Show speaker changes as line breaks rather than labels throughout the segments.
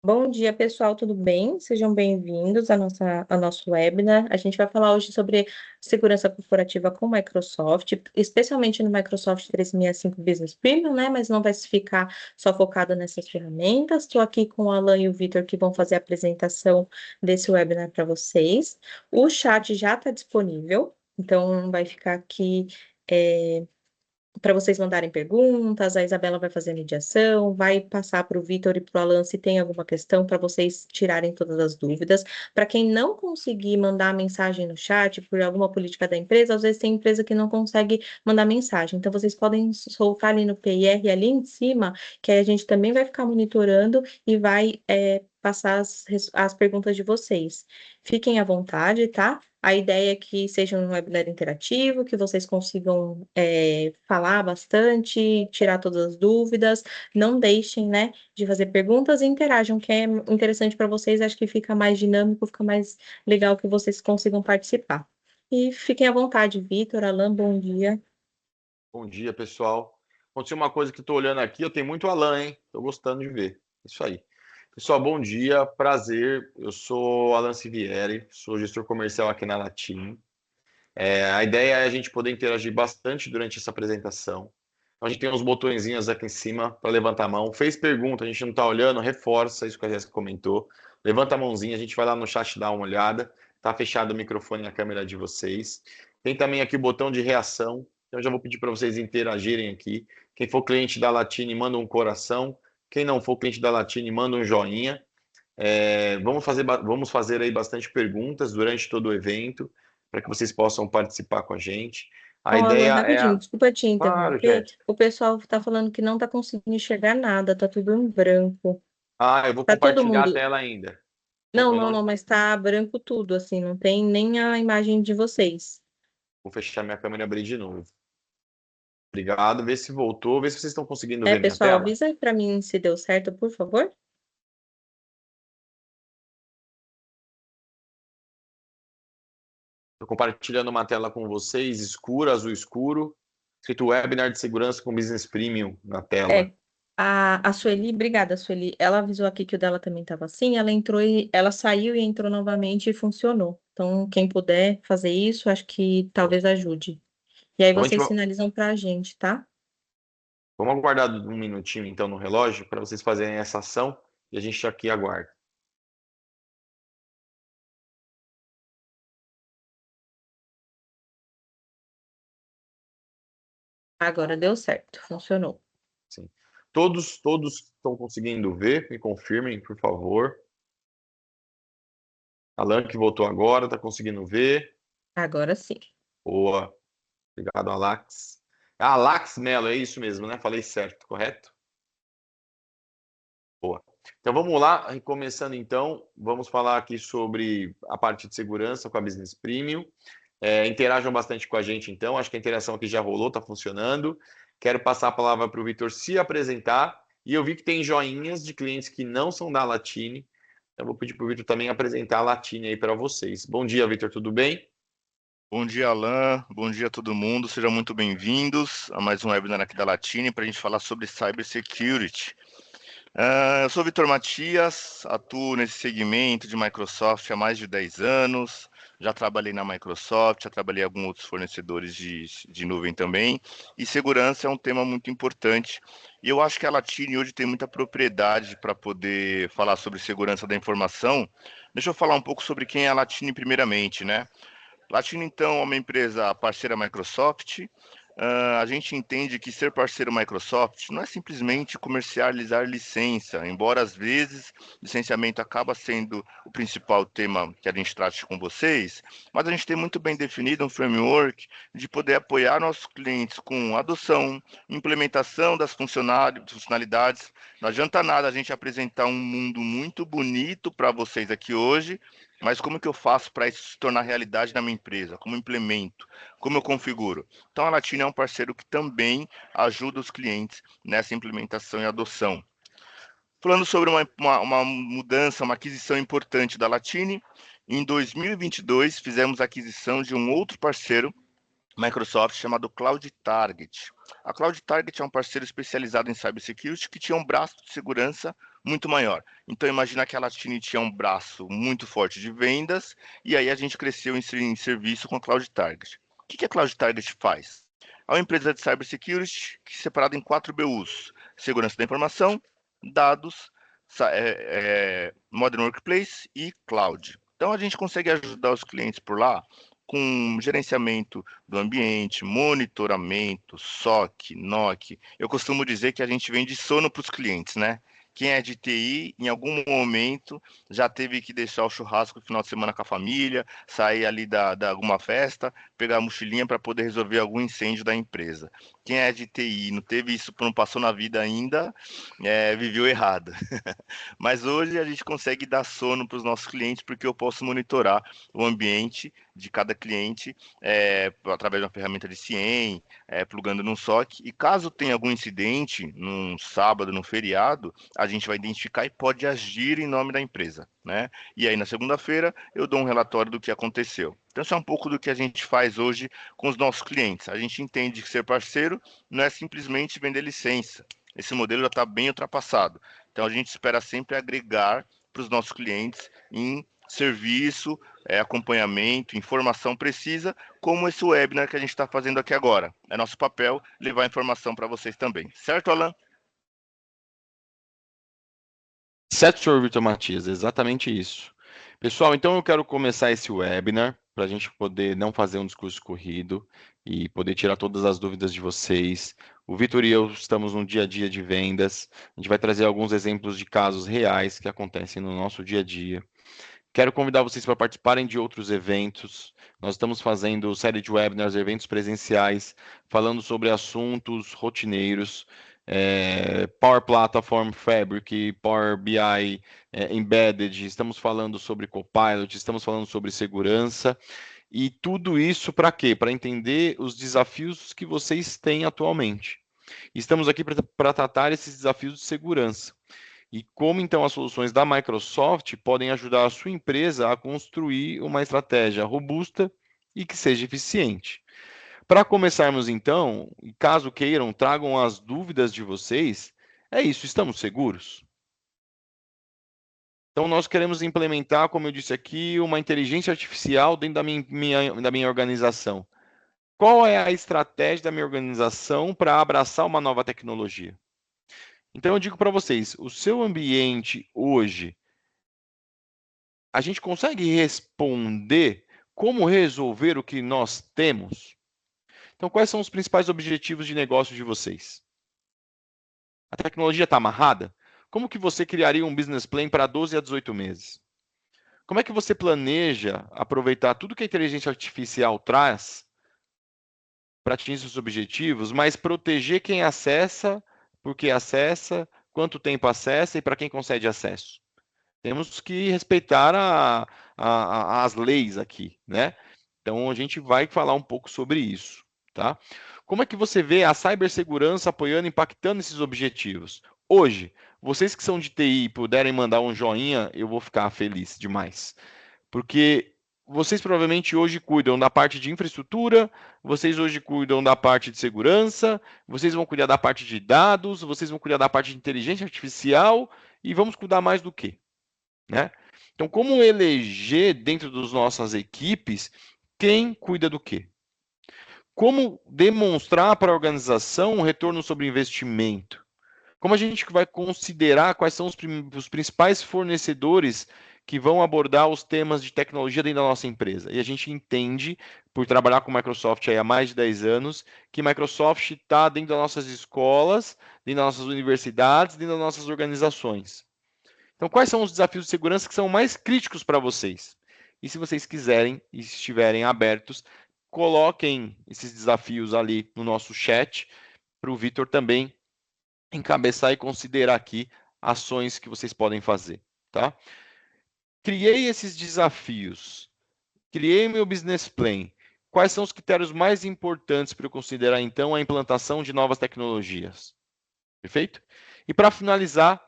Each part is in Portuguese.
Bom dia, pessoal, tudo bem? Sejam bem-vindos ao nosso webinar. A gente vai falar hoje sobre segurança corporativa com Microsoft, especialmente no Microsoft 365 Business Premium, né? Mas não vai se ficar só focado nessas ferramentas. Estou aqui com o Alan e o Vitor que vão fazer a apresentação desse webinar para vocês. O chat já está disponível, então vai ficar aqui. Para vocês mandarem perguntas, a Isabela vai fazer a mediação, vai passar para o Vitor e para o Alan se tem alguma questão para vocês tirarem todas as dúvidas. Para quem não conseguir mandar mensagem no chat por alguma política da empresa, às vezes tem empresa que não consegue mandar mensagem. Então vocês podem soltar ali no PIR ali em cima, que aí a gente também vai ficar monitorando e vai passar as perguntas de vocês. Fiquem à vontade, tá? A ideia é que seja um webinar interativo, que vocês consigam falar bastante, tirar todas as dúvidas, não deixem, né, de fazer perguntas e interajam, que é interessante para vocês, acho que fica mais dinâmico, fica mais legal que vocês consigam participar. E fiquem à vontade, Vitor, Alan, bom dia.
Bom dia, pessoal. Aconteceu uma coisa que estou olhando aqui, eu tenho muito Alan, hein? Estou gostando de ver. Isso aí. Pessoal, bom dia, prazer. Eu sou Alan Sivieri, sou gestor comercial aqui na Latim. A ideia é a gente poder interagir bastante durante essa apresentação. Então, a gente tem uns botõezinhos aqui em cima para levantar a mão. Fez pergunta, a gente não está olhando, reforça isso que a Jéssica comentou. Levanta a mãozinha, a gente vai lá no chat dar uma olhada. Está fechado o microfone e a câmera de vocês. Tem também aqui o botão de reação. Então, eu já vou pedir para vocês interagirem aqui. Quem for cliente da Latine, manda um coração. Quem não for cliente da Latine, manda um joinha. Vamos fazer aí bastante perguntas durante todo o evento, para que vocês possam participar com a gente. A
Ó, Alan,
ideia é
rapidinho, desculpa te
Claro,
interromper,
Jéssica.
o pessoal está falando que não está conseguindo enxergar nada, tá tudo em branco.
Eu vou
Tá todo
compartilhar a
mundo.
tela ainda.
Não,
Eu
não,
não
não, mas tá branco tudo, assim, não tem nem a imagem de vocês.
vou fechar minha câmera e abrir de novo. Obrigado. Vê se voltou, vê se vocês estão conseguindo
É,
ver minha
pessoal,
tela.
avisa aí pra mim se deu certo, por favor.
Estou compartilhando uma tela com vocês, escura, azul escuro, escrito Webinar de Segurança com Business Premium na tela.
É, a Sueli, obrigada, Sueli. Ela avisou aqui que o dela também estava assim, ela entrou e ela saiu e entrou novamente e funcionou. Então, quem puder fazer isso, acho que talvez ajude. E aí
Então,
vocês sinalizam para a gente, tá?
vamos aguardar um minutinho então no relógio para vocês fazerem essa ação e a gente aqui aguarda.
Agora deu certo, funcionou.
Sim. Todos estão conseguindo ver? Me confirmem, por favor. Alan, que voltou agora, está conseguindo ver?
Agora sim.
Boa. Obrigado, Alax. Alax Melo, é isso mesmo, né? Falei certo, correto? Boa. Então vamos lá, começando então, vamos falar aqui sobre a parte de segurança com a Business Premium. Interajam bastante com a gente então, acho que a interação aqui já rolou, está funcionando. Quero passar a palavra para o Vitor se apresentar, e eu vi que tem joinhas de clientes que não são da Latine, então vou pedir para o Vitor também apresentar a Latine aí para vocês. Bom dia, Vitor, tudo bem?
Bom dia, Alan. Bom dia a todo mundo. Sejam muito bem-vindos a mais um webinar aqui da Latine para a gente falar sobre cybersecurity. Eu sou Vitor Matias, atuo nesse segmento de Microsoft há mais de 10 anos. Já trabalhei na Microsoft, já trabalhei em alguns outros fornecedores de nuvem também. E segurança é um tema muito importante. E eu acho que a Latine hoje tem muita propriedade para poder falar sobre segurança da informação. Deixa eu falar um pouco sobre quem é a Latine primeiramente, né? Latino, então, é uma empresa parceira Microsoft. A gente entende que ser parceiro Microsoft não é simplesmente comercializar licença, embora às vezes licenciamento acaba sendo o principal tema que a gente trate com vocês, mas a gente tem muito bem definido um framework de poder apoiar nossos clientes com adoção, implementação das funcionalidades. Não adianta nada a gente apresentar um mundo muito bonito para vocês aqui hoje, mas como que eu faço para isso se tornar realidade na minha empresa? Como eu implemento? Como eu configuro? Então, a Latina é um parceiro que também ajuda os clientes nessa implementação e adoção. Falando sobre uma mudança, uma aquisição importante da Latine, em 2022 fizemos a aquisição de um outro parceiro, Microsoft, chamado Cloud Target. A Cloud Target é um parceiro especializado em cybersecurity que tinha um braço de segurança muito maior. Então, imagina que a Latini tinha um braço muito forte de vendas, e aí a gente cresceu em serviço com a Cloud Target. O que a Cloud Target faz? É uma empresa de cybersecurity que é separada em 4 BUs: segurança da informação, dados, Modern Workplace e Cloud. Então, a gente consegue ajudar os clientes por lá com gerenciamento do ambiente, monitoramento, SOC, NOC. Eu costumo dizer que a gente vende sono para os clientes, né? Quem é de TI, em algum momento, já teve que deixar o churrasco no final de semana com a família, sair ali da alguma festa, pegar a mochilinha para poder resolver algum incêndio da empresa. Quem é de TI, não teve isso, não passou na vida ainda, viveu errado. Mas hoje a gente consegue dar sono para os nossos clientes, porque eu posso monitorar o ambiente de cada cliente através de uma ferramenta de CIEM, plugando num SOC, e caso tenha algum incidente num sábado, num feriado, a gente vai identificar e pode agir em nome da empresa, né? E aí na segunda-feira eu dou um relatório do que aconteceu. Então isso é um pouco do que a gente faz hoje com os nossos clientes. A gente entende que ser parceiro não é simplesmente vender licença. Esse modelo já está bem ultrapassado. Então a gente espera sempre agregar para os nossos clientes em serviço, acompanhamento, informação precisa, como esse webinar que a gente está fazendo aqui agora. É nosso papel levar informação para vocês também. Certo, Alan?
Certo, senhor Vitor Matias, exatamente isso. Pessoal, então eu quero começar esse webinar para a gente poder não fazer um discurso corrido e poder tirar todas as dúvidas de vocês. O Vitor e eu estamos no dia a dia de vendas. A gente vai trazer alguns exemplos de casos reais que acontecem no nosso dia a dia. Quero convidar vocês para participarem de outros eventos. Nós estamos fazendo série de webinars, eventos presenciais, falando sobre assuntos rotineiros, Power Platform Fabric, Power BI Embedded, estamos falando sobre Copilot, estamos falando sobre segurança. E tudo isso para quê? Para entender os desafios que vocês têm atualmente. Estamos aqui para tratar esses desafios de segurança. E como então as soluções da Microsoft podem ajudar a sua empresa a construir uma estratégia robusta e que seja eficiente. Para começarmos então, e caso queiram, tragam as dúvidas de vocês. É isso, estamos seguros? Então nós queremos implementar, como eu disse aqui, uma inteligência artificial dentro da minha organização. Qual é a estratégia da minha organização para abraçar uma nova tecnologia? Então eu digo para vocês, o seu ambiente hoje, a gente consegue responder como resolver o que nós temos? Então, quais são os principais objetivos de negócio de vocês? A tecnologia está amarrada? Como que você criaria um business plan para 12 a 18 meses? Como é que você planeja aproveitar tudo que a inteligência artificial traz para atingir seus objetivos, mas proteger quem acessa, por que acessa, quanto tempo acessa e para quem concede acesso? Temos que respeitar as leis aqui, né? Então, a gente vai falar um pouco sobre isso, tá? Como é que você vê a cibersegurança apoiando, impactando esses objetivos? Hoje, vocês que são de TI puderem mandar um joinha, eu vou ficar feliz demais. Porque vocês provavelmente hoje cuidam da parte de infraestrutura, vocês hoje cuidam da parte de segurança, vocês vão cuidar da parte de dados, vocês vão cuidar da parte de inteligência artificial e vamos cuidar mais do quê? Né? Então, como eleger dentro das nossas equipes quem cuida do quê? Como demonstrar para a organização um retorno sobre investimento? Como a gente vai considerar quais são os principais fornecedores que vão abordar os temas de tecnologia dentro da nossa empresa? E a gente entende, por trabalhar com Microsoft há mais de 10 anos, que Microsoft está dentro das nossas escolas, dentro das nossas universidades, dentro das nossas organizações. Então, quais são os desafios de segurança que são mais críticos para vocês? E se vocês quiserem e estiverem abertos, coloquem esses desafios ali no nosso chat para o Vitor também encabeçar e considerar aqui ações que vocês podem fazer, tá? Criei esses desafios, criei meu business plan. Quais são os critérios mais importantes para eu considerar, então, a implantação de novas tecnologias? Perfeito? E para finalizar,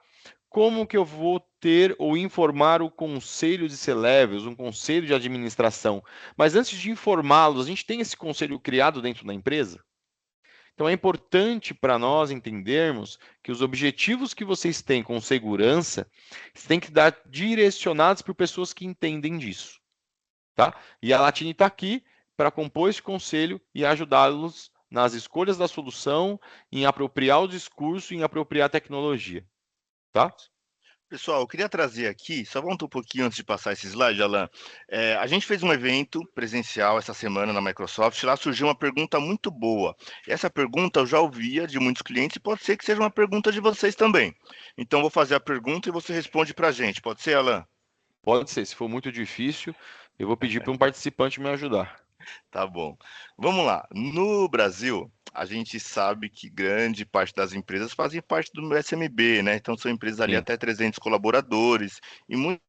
como que eu vou ter ou informar o conselho de C-Levels, um conselho de administração? Mas antes de informá-los, a gente tem esse conselho criado dentro da empresa? Então é importante para nós entendermos que os objetivos que vocês têm com segurança têm que dar direcionados por pessoas que entendem disso, tá? E a Latini está aqui para compor esse conselho e ajudá-los nas escolhas da solução, em apropriar o discurso, em apropriar a tecnologia, tá?
Pessoal, eu queria trazer aqui, só volta um pouquinho antes de passar esse slide, Alan. A gente fez um evento presencial essa semana na Microsoft, lá surgiu uma pergunta muito boa. E essa pergunta eu já ouvia de muitos clientes e pode ser que seja uma pergunta de vocês também. Então, vou fazer a pergunta e você responde para a gente. Pode ser, Alan?
Pode ser, se for muito difícil, eu vou pedir para um participante me ajudar.
Tá bom. Vamos lá. No Brasil, a gente sabe que grande parte das empresas fazem parte do SMB, né? Então, são empresas ali
Sim.
até 300 colaboradores. E muitas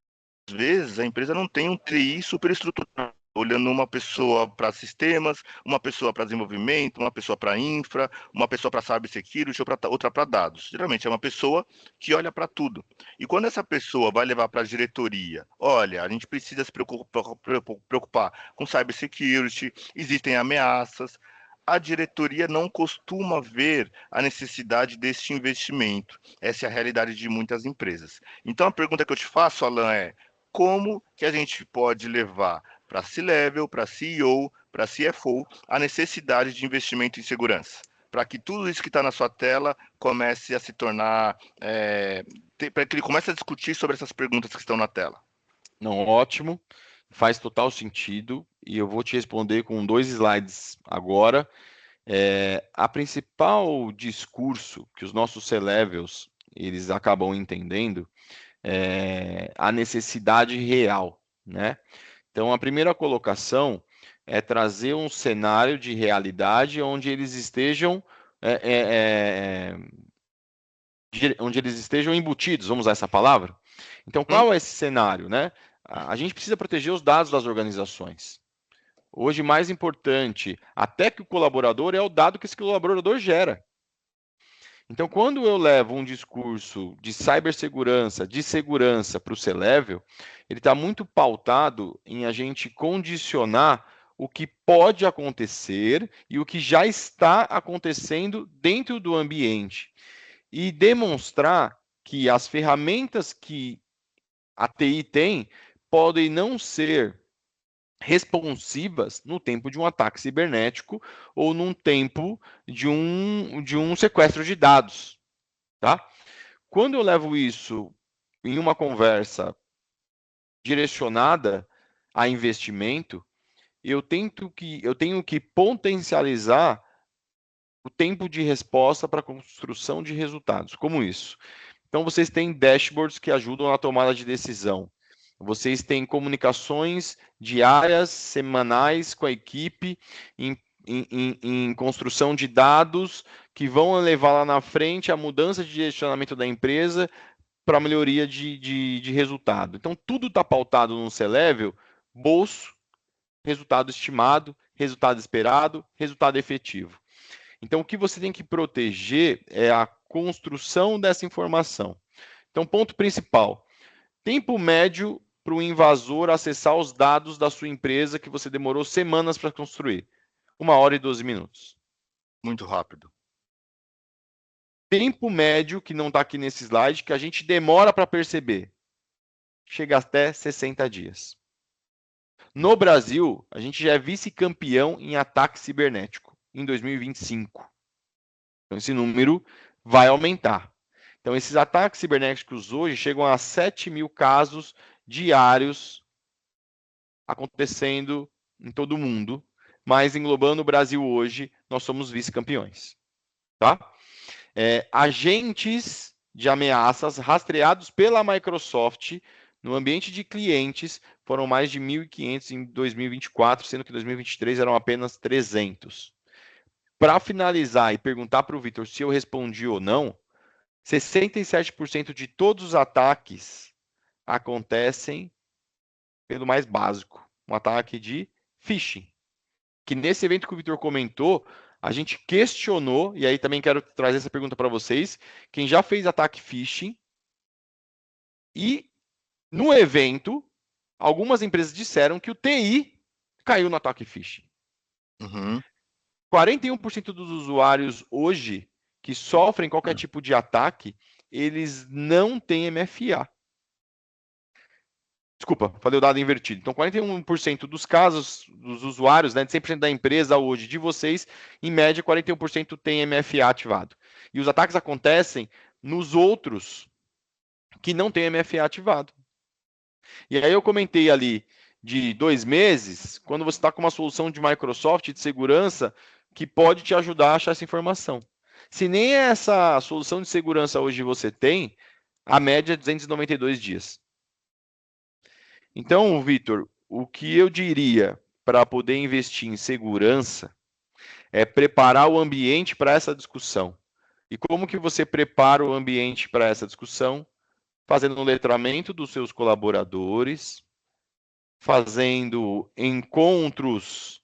vezes a empresa não tem um TI super estruturado, olhando uma pessoa para sistemas, uma pessoa para desenvolvimento, uma pessoa para infra, uma pessoa para cybersecurity, outra para dados. Geralmente é uma pessoa que olha para tudo. E quando essa pessoa vai levar para a diretoria, olha, a gente precisa se preocupar com cybersecurity, existem ameaças, a diretoria não costuma ver a necessidade deste investimento. Essa é a realidade de muitas empresas. Então a pergunta que eu te faço, Alan, é: como que a gente pode levar para C-Level, para CEO, para CFO, a necessidade de investimento em segurança? Para que tudo isso que está na sua tela comece a se tornar, para que ele comece a discutir sobre essas perguntas que estão na tela.
Não, ótimo, faz total sentido, e eu vou te responder com 2 slides agora. A principal discurso que os nossos C-Levels, eles acabam entendendo, é a necessidade real, né? Então, a primeira colocação é trazer um cenário de realidade onde eles estejam onde eles estejam embutidos, vamos usar essa palavra? Então, qual é esse cenário, né? A gente precisa proteger os dados das organizações. Hoje, mais importante, até que o colaborador, é o dado que esse colaborador gera. Então, quando eu levo um discurso de cibersegurança, de segurança para o C-Level, ele está muito pautado em a gente condicionar o que pode acontecer e o que já está acontecendo dentro do ambiente. E demonstrar que as ferramentas que a TI tem podem não ser responsivas no tempo de um ataque cibernético ou num tempo de um sequestro de dados, tá? Quando eu levo isso em uma conversa direcionada a investimento, eu tenho que potencializar o tempo de resposta para a construção de resultados. Como isso? Então, vocês têm dashboards que ajudam na tomada de decisão. Vocês têm comunicações diárias, semanais com a equipe, em construção de dados que vão levar lá na frente a mudança de direcionamento da empresa para melhoria de resultado. Então, tudo está pautado no C-Level, bolso, resultado estimado, resultado esperado, resultado efetivo. Então, o que você tem que proteger é a construção dessa informação. Então, ponto principal: tempo médio para o invasor acessar os dados da sua empresa que você demorou semanas para construir. 1h e 12 minutos.
Muito rápido.
Tempo médio, que não está aqui nesse slide, que a gente demora para perceber. Chega até 60 dias. No Brasil, a gente já é vice-campeão em ataque cibernético em 2025. Então, esse número vai aumentar. Então, esses ataques cibernéticos hoje chegam a 7 mil casos diários acontecendo em todo o mundo, mas englobando o Brasil hoje, nós somos vice-campeões. Tá? Agentes de ameaças rastreados pela Microsoft no ambiente de clientes foram mais de 1.500 em 2024, sendo que em 2023 eram apenas 300. Para finalizar e perguntar para o Vitor se eu respondi ou não, 67% de todos os ataques acontecem pelo mais básico, um ataque de phishing. Que nesse evento que o Vitor comentou, a gente questionou, e aí também quero trazer essa pergunta para vocês, quem já fez ataque phishing, e no evento, algumas empresas disseram que o TI caiu no ataque phishing.
Uhum.
41% dos usuários hoje que sofrem qualquer tipo de ataque, eles não têm MFA. Desculpa, falei o dado invertido. Então, 41% dos casos dos usuários, né, de 100% da empresa hoje, de vocês, em média, 41% tem MFA ativado. E os ataques acontecem nos outros que não têm MFA ativado. E aí eu comentei ali de 2 meses, quando você está com uma solução de Microsoft de segurança que pode te ajudar a achar essa informação. Se nem essa solução de segurança hoje você tem, a média é 292 dias. Então, Vitor, o que eu diria para poder investir em segurança é preparar o ambiente para essa discussão. E como que você prepara o ambiente para essa discussão? Fazendo um letramento dos seus colaboradores, fazendo encontros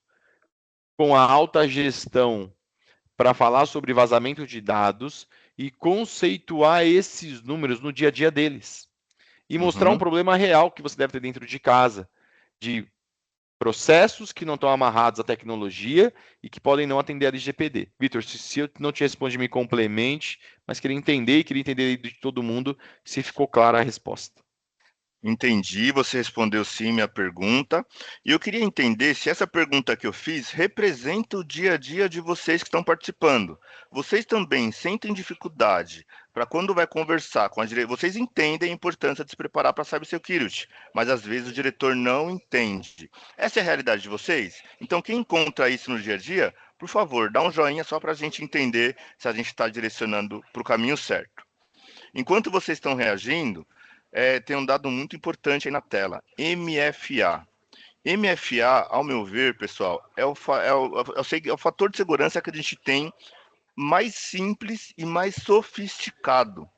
com a alta gestão para falar sobre vazamento de dados e conceituar esses números no dia a dia deles. E mostrar um problema real que você deve ter dentro de casa, de processos que não estão amarrados à tecnologia e que podem não atender a LGPD. Vitor, se eu não te respondi, me complemente, mas queria entender de todo mundo se ficou clara a resposta.
Entendi, você respondeu sim minha pergunta. E eu queria entender se essa pergunta que eu fiz representa o dia a dia de vocês que estão participando. Vocês também sentem dificuldade para quando vai conversar com a diretora? Vocês entendem a importância de se preparar para a cybersecurity, mas às vezes o diretor não entende. Essa é a realidade de vocês? Então, quem encontra isso no dia a dia, por favor, dá um joinha só para a gente entender se a gente está direcionando para o caminho certo. Enquanto vocês estão reagindo, tem um dado muito importante aí na tela, MFA. MFA, ao meu ver, pessoal, é o fator de segurança que a gente tem mais simples e mais sofisticado.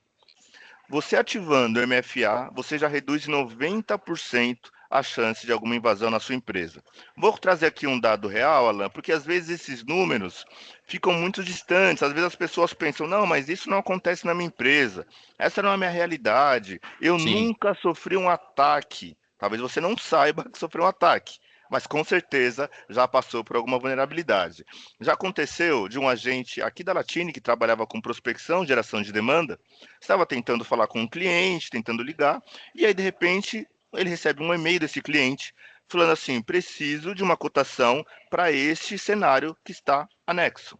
Você ativando o MFA, você já reduz em 90% a chance de alguma invasão na sua empresa. Vou trazer aqui um dado real, Alan, porque às vezes esses números ficam muito distantes. Às vezes as pessoas pensam, não, mas isso não acontece na minha empresa. Essa não é a minha realidade. Eu
Sim.
nunca sofri um ataque. Talvez você não saiba que sofreu um ataque, mas com certeza já passou por alguma vulnerabilidade. Já aconteceu de um agente aqui da Latine que trabalhava com prospecção, geração de demanda, estava tentando falar com um cliente, tentando ligar, e aí de repente ele recebe um e-mail desse cliente falando assim: preciso de uma cotação para este cenário que está anexo.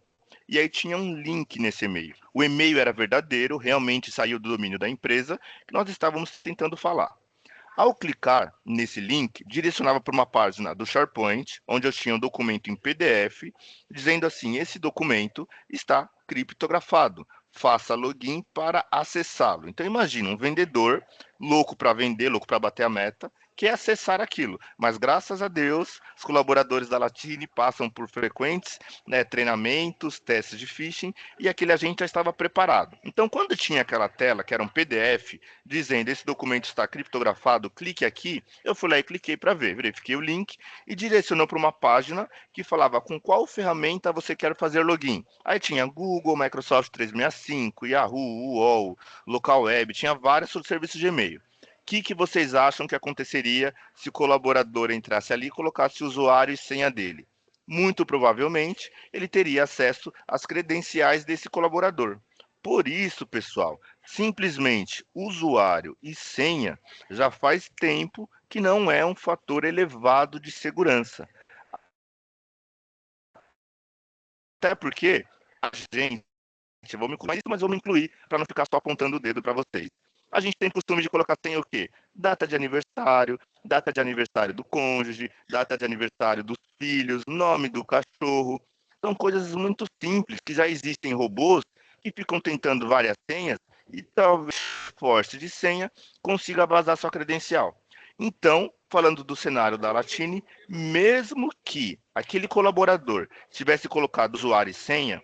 E aí tinha um link nesse e-mail. O e-mail era verdadeiro, realmente saiu do domínio da empresa que nós estávamos tentando falar. Ao clicar nesse link, direcionava para uma página do SharePoint, onde eu tinha um documento em PDF, dizendo assim: esse documento está criptografado. Faça login para acessá-lo. Então imagina um vendedor louco para vender, louco para bater a meta, quer acessar aquilo. Mas graças a Deus, os colaboradores da Latine passam por frequentes treinamentos, testes de phishing, e aquele agente já estava preparado. Então, quando tinha aquela tela, que era um PDF, dizendo esse documento está criptografado, clique aqui, eu fui lá e cliquei para ver, verifiquei o link e direcionou para uma página que falava com qual ferramenta você quer fazer login. Aí tinha Google, Microsoft 365, Yahoo, UOL, Local Web, tinha vários serviços de e-mail. O que vocês acham que aconteceria se o colaborador entrasse ali e colocasse o usuário e senha dele? Muito provavelmente, ele teria acesso às credenciais desse colaborador. Por isso, pessoal, simplesmente usuário e senha já faz tempo que não é um fator elevado de segurança. Até porque a gente, eu vou me incluir, mas vou me incluir para não ficar só apontando o dedo para vocês. A gente tem costume de colocar senha o quê? Data de aniversário do cônjuge, data de aniversário dos filhos, nome do cachorro. São coisas muito simples que já existem robôs que ficam tentando várias senhas e talvez force de senha consiga vazar sua credencial. Então, falando do cenário da Latine, mesmo que aquele colaborador tivesse colocado usuário e senha,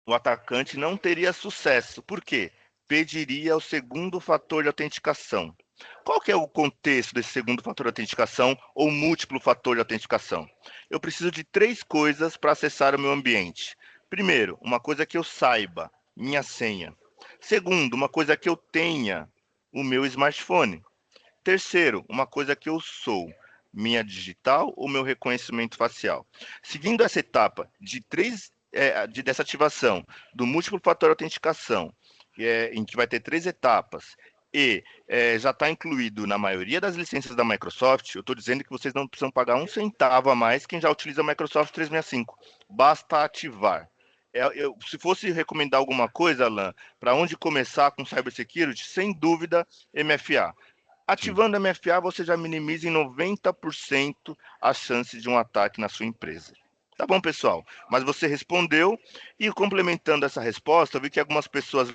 o atacante não teria sucesso. Por quê? Pediria o segundo fator de autenticação. Qual que é o contexto desse segundo fator de autenticação ou múltiplo fator de autenticação? Eu preciso de 3 coisas para acessar o meu ambiente. Primeiro, uma coisa que eu saiba, minha senha. Segundo, uma coisa que eu tenha, o meu smartphone. Terceiro, uma coisa que eu sou. minha digital ou meu reconhecimento facial? Seguindo essa etapa de desativação do múltiplo fator de autenticação, em que vai ter 3 etapas, e já está incluído na maioria das licenças da Microsoft, eu estou dizendo que vocês não precisam pagar um centavo a mais quem já utiliza a Microsoft 365. Basta ativar. Se fosse recomendar alguma coisa, Alan, para onde começar com Cybersecurity, sem dúvida, MFA. Ativando MFA, você já minimiza em 90% as chances de um ataque na sua empresa. Tá bom, pessoal? Mas você respondeu, e complementando essa resposta, eu vi que algumas pessoas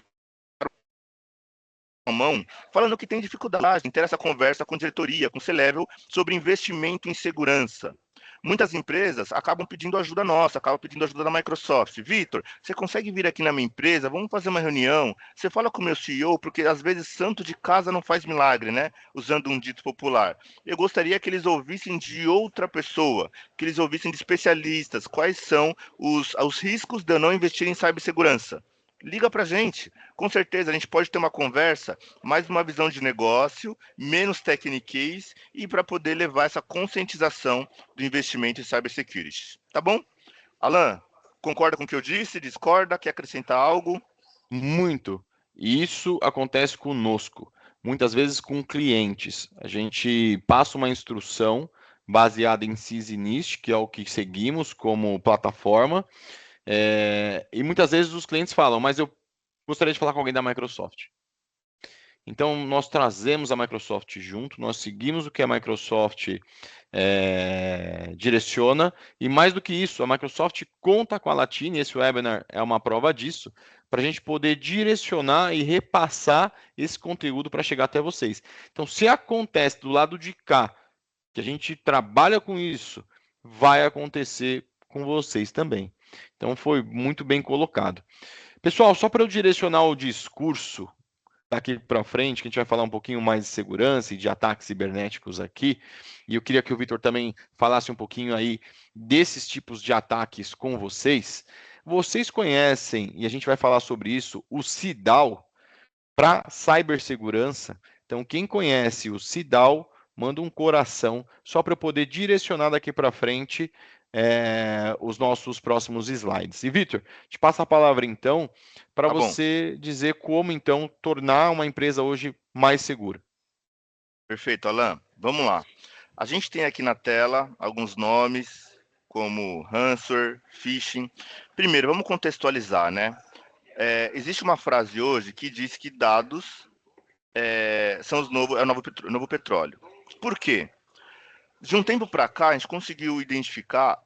mão, falando que tem dificuldade em ter essa conversa com diretoria, com C-Level, sobre investimento em segurança. Muitas empresas acabam pedindo ajuda nossa, acabam pedindo ajuda da Microsoft. Vitor, você consegue vir aqui na minha empresa? Vamos fazer uma reunião? Você fala com o meu CEO, porque às vezes santo de casa não faz milagre, né? Usando um dito popular. Eu gostaria que eles ouvissem de outra pessoa, que eles ouvissem de especialistas, quais são os riscos de eu não investir em cibersegurança. Liga para a gente, com certeza a gente pode ter uma conversa, mais uma visão de negócio, menos techniquez e para poder levar essa conscientização do investimento em cybersecurity. Tá bom? Alan, concorda com o que eu disse? Discorda? Quer acrescentar algo?
Muito. E isso acontece conosco, muitas vezes com clientes. A gente passa uma instrução baseada em CySINIST, que é o que seguimos como plataforma, e muitas vezes os clientes falam, mas eu gostaria de falar com alguém da Microsoft. Então, nós trazemos a Microsoft junto, nós seguimos o que a Microsoft direciona, e mais do que isso, a Microsoft conta com a Latini, esse webinar é uma prova disso, para a gente poder direcionar e repassar esse conteúdo para chegar até vocês. Então, se acontece do lado de cá, que a gente trabalha com isso, vai acontecer com vocês também. Então, foi muito bem colocado. Pessoal, só para eu direcionar o discurso daqui para frente, que a gente vai falar um pouquinho mais de segurança e de ataques cibernéticos aqui, e eu queria que o Vitor também falasse um pouquinho aí desses tipos de ataques com vocês. Vocês conhecem, e a gente vai falar sobre isso, o CIDAL para cibersegurança? Então, quem conhece o CIDAL, manda um coração, só para eu poder direcionar daqui para frente os nossos próximos slides. E, Vitor, te passo a palavra, então, para você dizer como, então, tornar uma empresa hoje mais segura.
Perfeito, Alan. Vamos lá. A gente tem aqui na tela alguns nomes, como ransomware, phishing. Primeiro, vamos contextualizar, né? Existe uma frase hoje que diz que dados são o novo petróleo. Por quê? De um tempo para cá, a gente conseguiu identificar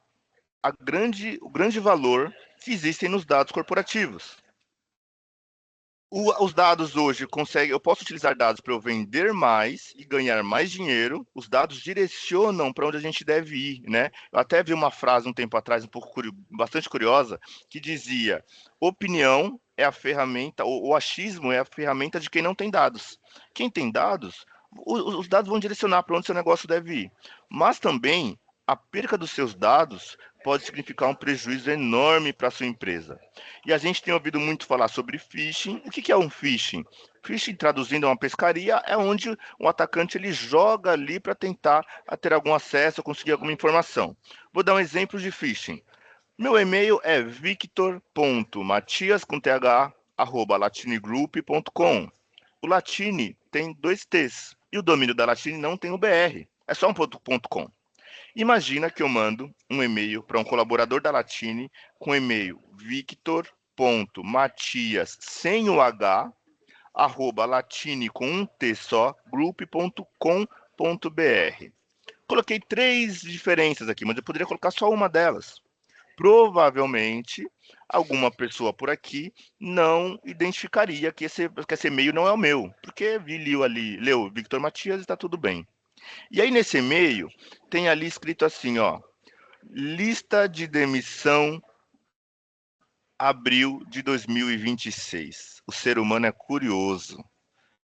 o grande valor que existem nos dados corporativos. Os dados hoje eu posso utilizar dados para eu vender mais e ganhar mais dinheiro. Os dados direcionam para onde a gente deve ir, né? Eu até vi uma frase um tempo atrás, bastante curiosa, que dizia: opinião é a ferramenta, o achismo é a ferramenta de quem não tem dados. Quem tem dados, os dados vão direcionar para onde seu negócio deve ir. Mas também a perca dos seus dados pode significar um prejuízo enorme para a sua empresa. E a gente tem ouvido muito falar sobre phishing. O que é um phishing? Phishing, traduzindo, é uma pescaria, é onde o atacante ele joga ali para tentar ter algum acesso ou conseguir alguma informação. Vou dar um exemplo de phishing. Meu e-mail é victor.matias@latinegroup.com. O Latini tem 2 T's e o domínio da Latini não tem o BR, é só um .com. Imagina que eu mando um e-mail para um colaborador da Latini com e-mail victor.matias sem o H, @latini com um T só, group.com.br. Coloquei 3 diferenças aqui, mas eu poderia colocar só uma delas. Provavelmente, alguma pessoa por aqui não identificaria que esse e-mail não é o meu, porque leu Victor Matias e está tudo bem. E aí, nesse e-mail, tem ali escrito assim, ó, lista de demissão abril de 2026. O ser humano é curioso.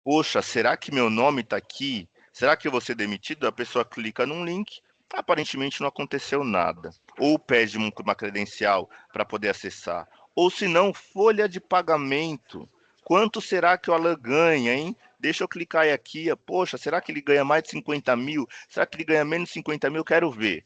Poxa, será que meu nome está aqui? Será que eu vou ser demitido? A pessoa clica num link, aparentemente não aconteceu nada. Ou pede uma credencial para poder acessar. Ou se não, folha de pagamento. Quanto será que o Alan ganha, hein? deixa eu clicar aqui, poxa, será que ele ganha mais de 50 mil? Será que ele ganha menos de 50 mil? Quero ver.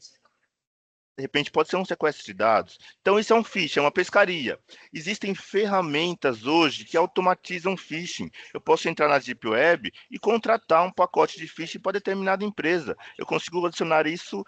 De repente pode ser um sequestro de dados. Então isso é um phishing, é uma pescaria. Existem ferramentas hoje que automatizam phishing. Eu posso entrar na Deep Web e contratar um pacote de phishing para determinada empresa. Eu consigo adicionar isso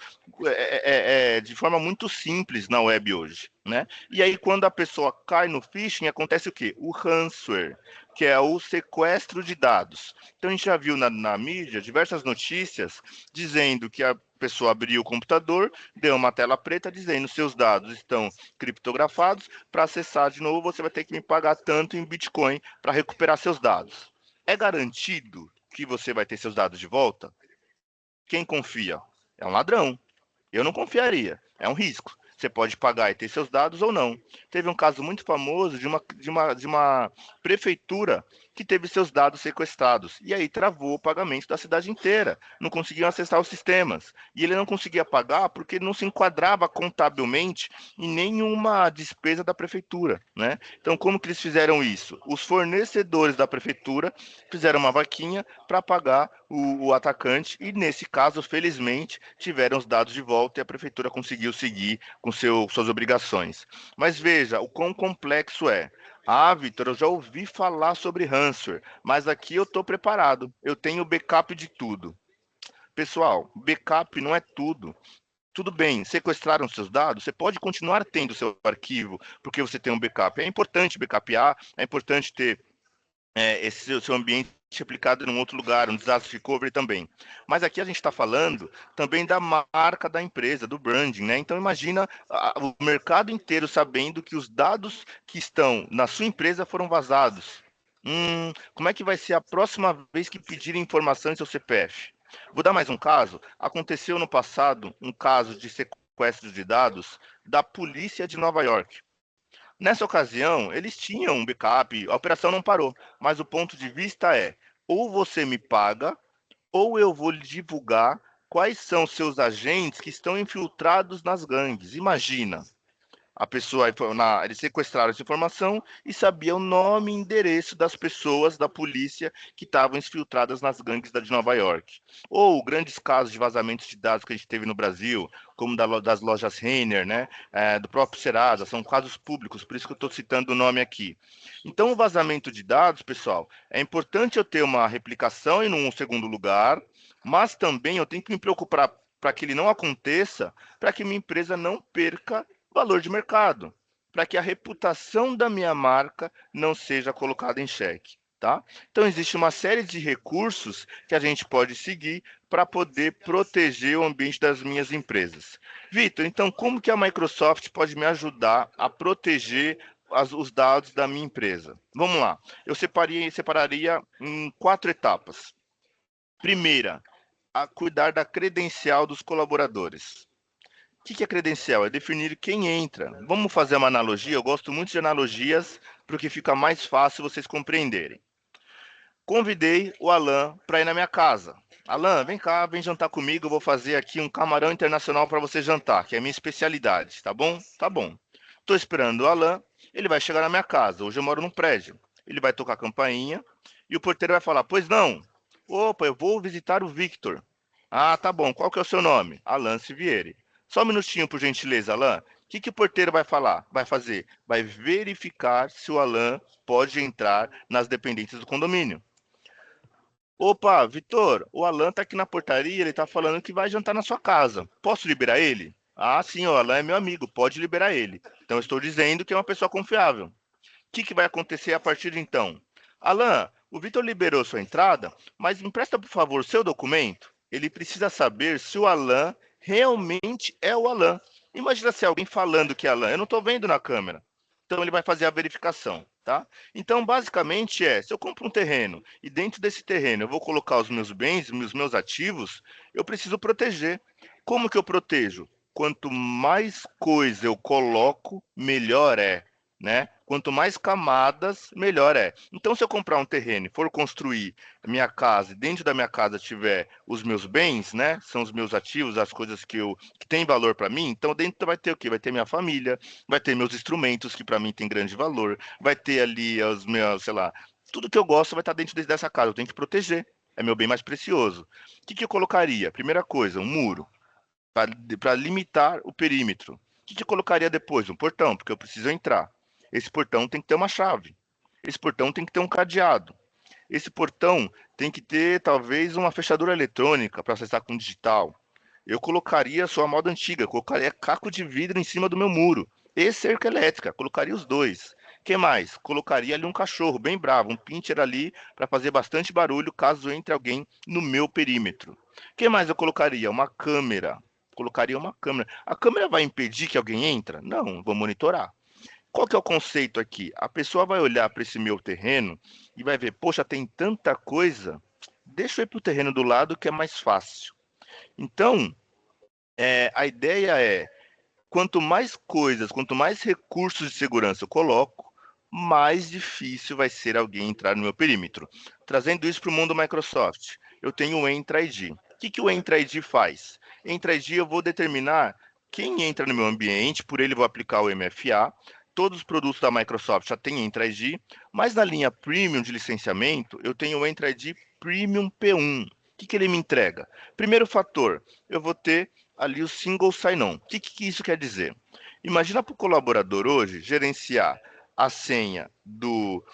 de forma muito simples na web hoje, né? E aí quando a pessoa cai no phishing, acontece o quê? O ransomware, que é o sequestro de dados. Então a gente já viu na mídia diversas notícias dizendo que a pessoa abriu o computador, deu uma tela preta dizendo seus dados estão criptografados, para acessar de novo você vai ter que me pagar tanto em Bitcoin para recuperar seus dados. É garantido que você vai ter seus dados de volta? Quem confia? É um ladrão. Eu não confiaria, é um risco. Você pode pagar e ter seus dados ou não. Teve um caso muito famoso de uma prefeitura que teve seus dados sequestrados. E aí travou o pagamento da cidade inteira. Não conseguiam acessar os sistemas. E ele não conseguia pagar porque não se enquadrava contabilmente em nenhuma despesa da prefeitura, né? Então, como que eles fizeram isso? Os fornecedores da prefeitura fizeram uma vaquinha para pagar o atacante e, nesse caso, felizmente, tiveram os dados de volta e a prefeitura conseguiu seguir com suas obrigações. Mas veja o quão complexo é. Ah, Vitor, eu já ouvi falar sobre ransomware, mas aqui eu estou preparado. Eu tenho backup de tudo. Pessoal, backup não é tudo. Tudo bem, sequestraram seus dados, você pode continuar tendo seu arquivo, porque você tem um backup. É importante backupear, é importante ter esse seu ambiente aplicado em um outro lugar, um disaster recovery também. Mas aqui a gente está falando também da marca da empresa, do branding, né? Então imagina o mercado inteiro sabendo que os dados que estão na sua empresa foram vazados. Como é que vai ser a próxima vez que pedirem informação em seu CPF? Vou dar mais um caso. Aconteceu no passado um caso de sequestro de dados da polícia de Nova York. Nessa ocasião, eles tinham um backup, a operação não parou, mas o ponto de vista é: ou você me paga, ou eu vou lhe divulgar quais são seus agentes que estão infiltrados nas gangues. Imagina, a pessoa, eles sequestraram essa informação e sabia o nome e endereço das pessoas da polícia que estavam infiltradas nas gangues de Nova York. Ou grandes casos de vazamentos de dados que a gente teve no Brasil, como das lojas Renner, né? Do próprio Serasa, são casos públicos, por isso que eu estou citando o nome aqui. Então, o vazamento de dados, pessoal, é importante eu ter uma replicação em um segundo lugar, mas também eu tenho que me preocupar para que ele não aconteça, para que minha empresa não perca valor de mercado, para que a reputação da minha marca não seja colocada em xeque, tá? Então existe uma série de recursos que a gente pode seguir para poder proteger o ambiente das minhas empresas. Vitor, então como que a Microsoft pode me ajudar a proteger os dados da minha empresa? Vamos lá, eu separaria em 4 etapas. Primeira, a cuidar da credencial dos colaboradores. O que é credencial? É definir quem entra. Vamos fazer uma analogia? Eu gosto muito de analogias porque fica mais fácil vocês compreenderem. Convidei o Alan para ir na minha casa. Alan, vem cá, vem jantar comigo. Eu vou fazer aqui um camarão internacional para você jantar, que é a minha especialidade, tá bom? Tá bom. Estou esperando o Alan, ele vai chegar na minha casa. Hoje eu moro num prédio. Ele vai tocar a campainha e o porteiro vai falar: Pois não? Opa, eu vou visitar o Victor. Ah, tá bom. Qual que é o seu nome? Alan Sivieri. Só um minutinho, por gentileza, Alan. O que o porteiro vai falar? Vai fazer? Vai verificar se o Alan pode entrar nas dependências do condomínio. Opa, Vitor, o Alan tá aqui na portaria, ele tá falando que vai jantar na sua casa. Posso liberar ele? Ah, sim, o Alan é meu amigo, pode liberar ele. Então eu estou dizendo que é uma pessoa confiável. O que vai acontecer a partir de então? Alan, o Vitor liberou sua entrada, mas me empresta, por favor, seu documento. Ele precisa saber se o Alan realmente é o Alan. Imagina se alguém falando que é Alan. Eu não estou vendo na câmera. Então ele vai fazer a verificação, tá? Então, basicamente se eu compro um terreno e dentro desse terreno eu vou colocar os meus bens, os meus ativos, eu preciso proteger. Como que eu protejo? Quanto mais coisa eu coloco, melhor é, né? Quanto mais camadas, melhor é. Então, se eu comprar um terreno e for construir minha casa, e dentro da minha casa tiver os meus bens, né? São os meus ativos, as coisas que têm valor para mim. Então, dentro vai ter o quê? Vai ter minha família, vai ter meus instrumentos que para mim tem grande valor, vai ter ali os meus, sei lá, Tudo que eu gosto vai estar dentro dessa casa, eu tenho que proteger, é meu bem mais precioso. O que eu colocaria? Primeira coisa, um muro, para limitar o perímetro. O que eu colocaria depois? Um portão, porque eu preciso entrar. Esse portão tem que ter uma chave. Esse portão tem que ter um cadeado. Esse portão tem que ter, talvez, uma fechadura eletrônica para acessar com digital. Eu colocaria a sua moda antiga, colocaria caco de vidro em cima do meu muro. E cerca elétrica, colocaria os dois. O que mais? Colocaria ali um cachorro bem bravo, um pincher ali para fazer bastante barulho caso entre alguém no meu perímetro. O que mais eu colocaria? Uma câmera. Colocaria uma câmera. A câmera vai impedir que alguém entre? Não, vou monitorar. Qual que é o conceito aqui? A pessoa vai olhar para esse meu terreno e vai ver, poxa, tem tanta coisa, deixa eu ir para o terreno do lado que é mais fácil. Então, a ideia é, quanto mais coisas, quanto mais recursos de segurança eu coloco, mais difícil vai ser alguém entrar no meu perímetro. Trazendo isso para o mundo Microsoft, eu tenho o Entra ID. O que o Entra ID faz? Entra ID eu vou determinar quem entra no meu ambiente, por ele vou aplicar o MFA. Todos os produtos da Microsoft já têm Entra ID, mas na linha Premium de licenciamento, eu tenho o Entra ID Premium P1. O que ele me entrega? Primeiro fator, eu vou ter ali o single sign-on. O que isso quer dizer? Imagina para o colaborador hoje gerenciar a senha do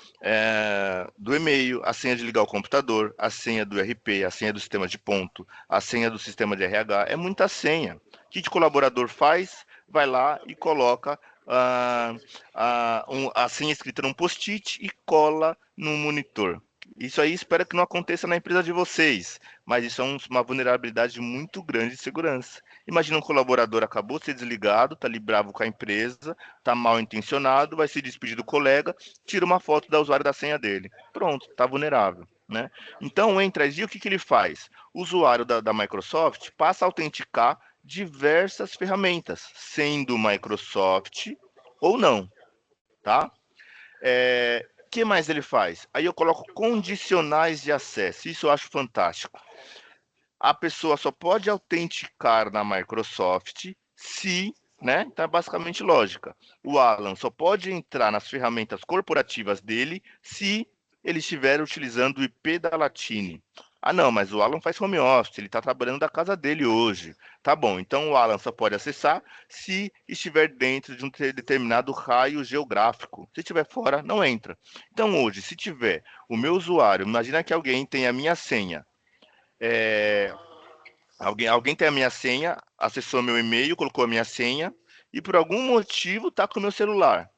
e-mail, a senha de ligar o computador, a senha do RP, a senha do sistema de ponto, a senha do sistema de RH. É muita senha. O que o colaborador faz? Vai lá e coloca a senha escrita num post-it e cola no monitor. Isso aí espero que não aconteça na empresa de vocês, mas isso é uma vulnerabilidade muito grande de segurança. Imagina um colaborador acabou de ser desligado, está ali bravo com a empresa, está mal intencionado, vai se despedir do colega, tira uma foto da usuário da senha dele. Pronto, está vulnerável. Né? Então, o Entra ID, o que ele faz? O usuário da Microsoft passa a autenticar diversas ferramentas, sendo Microsoft ou não. Tá? Que mais ele faz? Aí eu coloco condicionais de acesso. Isso eu acho fantástico. A pessoa só pode autenticar na Microsoft se, né? Então é basicamente lógica. O Alan só pode entrar nas ferramentas corporativas dele se ele estiver utilizando o IP da Latine. Ah, não, mas o Alan faz home office, ele está trabalhando da casa dele hoje. Tá bom, então o Alan só pode acessar se estiver dentro de um determinado raio geográfico. Se estiver fora, não entra. Então hoje, se tiver o meu usuário, imagina que alguém tem a minha senha, alguém tem a minha senha, acessou meu e-mail, colocou a minha senha e por algum motivo está com o meu celular.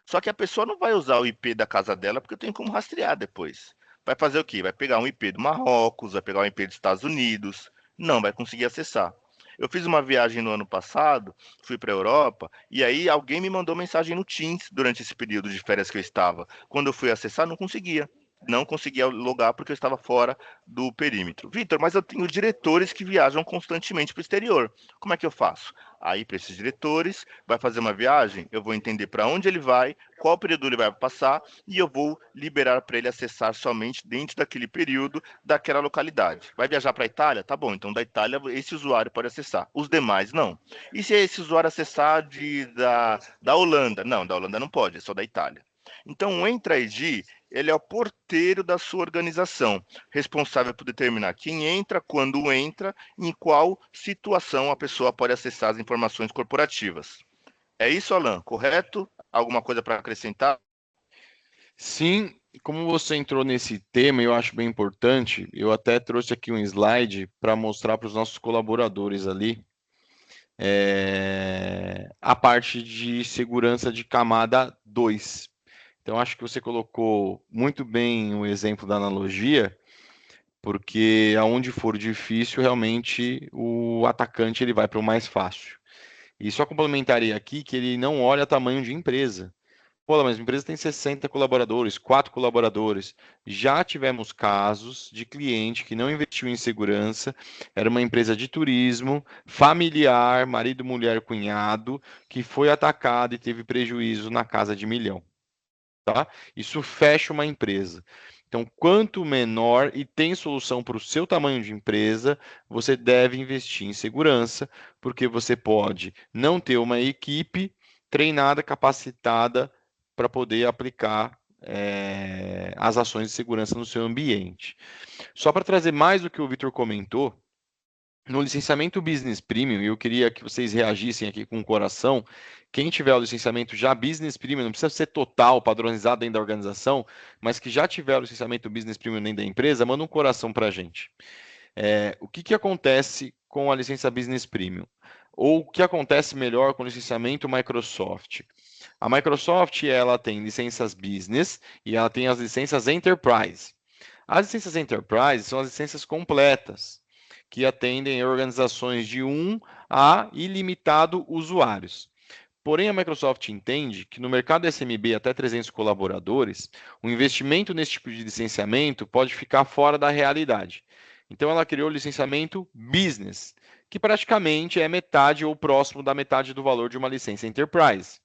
Só que a pessoa não vai usar o IP da casa dela porque eu tenho como rastrear depois. Vai fazer o quê? Vai pegar um IP do Marrocos, vai pegar um IP dos Estados Unidos, não vai conseguir acessar. Eu fiz uma viagem no ano passado, fui para a Europa, e aí alguém me mandou mensagem no Teams durante esse período de férias que eu estava. Quando eu fui acessar, não conseguia. Não conseguia logar porque eu estava fora do perímetro. Vitor, mas eu tenho diretores que viajam constantemente para o exterior. Como é que eu faço? Aí, para esses diretores, vai fazer uma viagem, eu vou entender para onde ele vai, qual período ele vai passar, e eu vou liberar para ele acessar somente dentro daquele período, daquela localidade. Vai viajar para a Itália? Tá bom, então da Itália esse usuário pode acessar. Os demais, não. E se esse usuário acessar da Holanda? Não, da Holanda não pode, é só da Itália. Então, o Entra ID, ele é o porteiro da sua organização, responsável por determinar quem entra, quando entra, em qual situação a pessoa pode acessar as informações corporativas. É isso, Alan, correto? Alguma coisa para acrescentar?
Sim, como você entrou nesse tema, eu acho bem importante, eu até trouxe aqui um slide para mostrar para os nossos colaboradores ali a parte de segurança de camada 2. Então, acho que você colocou muito bem o exemplo da analogia, porque aonde for difícil, realmente o atacante ele vai para o mais fácil. E só complementaria aqui que ele não olha tamanho de empresa. Pô, mas a empresa tem 60 colaboradores, 4 colaboradores. Já tivemos casos de cliente que não investiu em segurança, era uma empresa de turismo, familiar, marido, mulher, cunhado, que foi atacado e teve prejuízo na casa de 1 milhão. Tá? Isso fecha uma empresa. Então, quanto menor e tem solução para o seu tamanho de empresa, você deve investir em segurança, porque você pode não ter uma equipe treinada, capacitada para poder aplicar as ações de segurança no seu ambiente. Só para trazer mais do que o Vitor comentou, no licenciamento Business Premium, e eu queria que vocês reagissem aqui com o coração, quem tiver o licenciamento já Business Premium, não precisa ser total, padronizado dentro da organização, mas que já tiver o licenciamento Business Premium dentro da empresa, manda um coração para a gente. O que acontece com a licença Business Premium? Ou o que acontece melhor com o licenciamento Microsoft? A Microsoft ela tem licenças Business e ela tem as licenças Enterprise. As licenças Enterprise são as licenças completas, que atendem organizações de 1 a ilimitado usuários. Porém, a Microsoft entende que no mercado SMB até 300 colaboradores, o investimento nesse tipo de licenciamento pode ficar fora da realidade. Então, ela criou o licenciamento Business, que praticamente é metade ou próximo da metade do valor de uma licença Enterprise.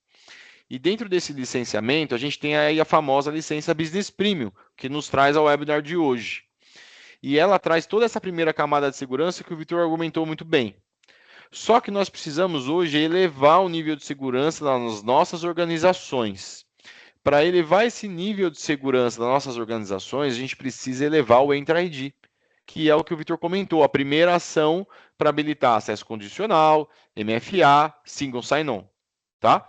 E dentro desse licenciamento, a gente tem aí a famosa licença Business Premium, que nos traz ao webinar de hoje. E ela traz toda essa primeira camada de segurança que o Vitor argumentou muito bem. Só que nós precisamos hoje elevar o nível de segurança nas nossas organizações. Para elevar esse nível de segurança das nossas organizações, a gente precisa elevar o Entra ID, que é o que o Vitor comentou, a primeira ação para habilitar acesso condicional, MFA, Single Sign-On. Tá?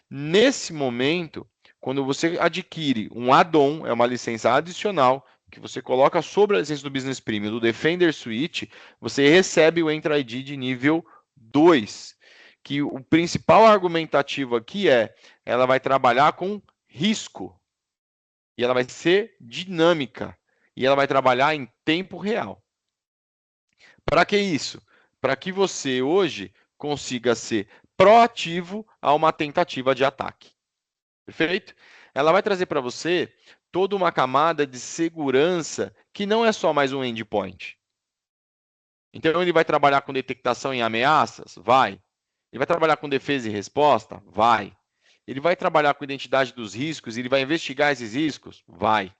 Nesse momento, quando você adquire um add-on, é uma licença adicional, que você coloca sobre a licença do Business Premium do Defender Suite, você recebe o Entra ID de nível 2, que o principal argumentativo aqui ela vai trabalhar com risco, e ela vai ser dinâmica, e ela vai trabalhar em tempo real. Para que isso? Para que você hoje consiga ser proativo a uma tentativa de ataque. Perfeito? Ela vai trazer para você toda uma camada de segurança que não é só mais um endpoint. Então, ele vai trabalhar com detectação em ameaças? Vai. Ele vai trabalhar com defesa e resposta? Vai. Ele vai trabalhar com identidade dos riscos? Ele vai investigar esses riscos? Vai.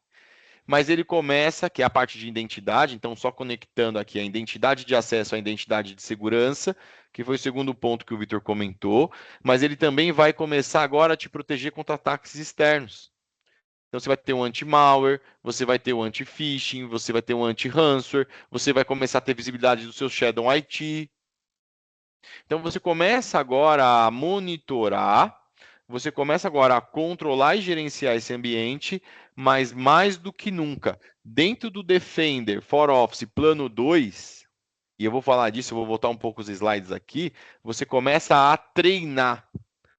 Mas ele começa, que é a parte de identidade, então só conectando aqui a identidade de acesso à identidade de segurança, que foi o segundo ponto que o Vitor comentou, mas ele também vai começar agora a te proteger contra ataques externos. Então você vai ter um anti-malware, você vai ter o anti-phishing, você vai ter um anti-ransomware, você vai começar a ter visibilidade do seu Shadow IT. Então você começa agora a monitorar, você começa agora a controlar e gerenciar esse ambiente, mas mais do que nunca, dentro do Defender for Office Plano 2, e eu vou falar disso, eu vou voltar um pouco os slides aqui, você começa a treinar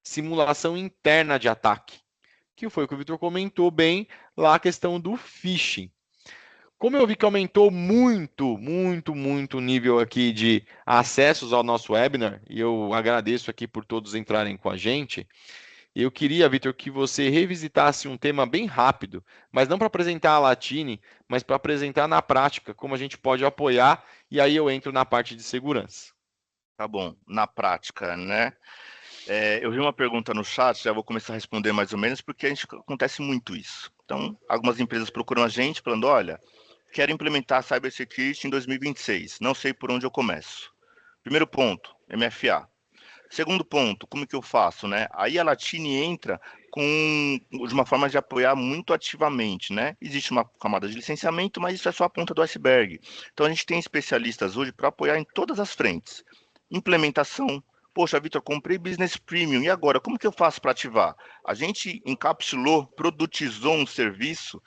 simulação interna de ataque, que foi o que o Vitor comentou bem lá a questão do phishing. Como eu vi que aumentou muito o nível aqui de acessos ao nosso webinar, e eu agradeço aqui por todos entrarem com a gente, eu queria, Vitor, que você revisitasse um tema bem rápido, mas não para apresentar a Latine, mas para apresentar na prática como a gente pode apoiar, e aí eu entro na parte de segurança.
Tá bom, na prática, né? Eu vi uma pergunta no chat, já vou começar a responder mais ou menos, porque acontece muito isso. Então, algumas empresas procuram a gente falando, olha, quero implementar Cybersecurity em 2026, não sei por onde eu começo. Primeiro ponto, MFA. Segundo ponto, como que eu faço, né? Aí a Latine entra de uma forma de apoiar muito ativamente, né? Existe uma camada de licenciamento, mas isso é só a ponta do iceberg. Então a gente tem especialistas hoje para apoiar em todas as frentes. Implementação. Poxa, Vitor, comprei Business Premium, e agora? Como que eu faço para ativar? A gente encapsulou, produtizou um serviço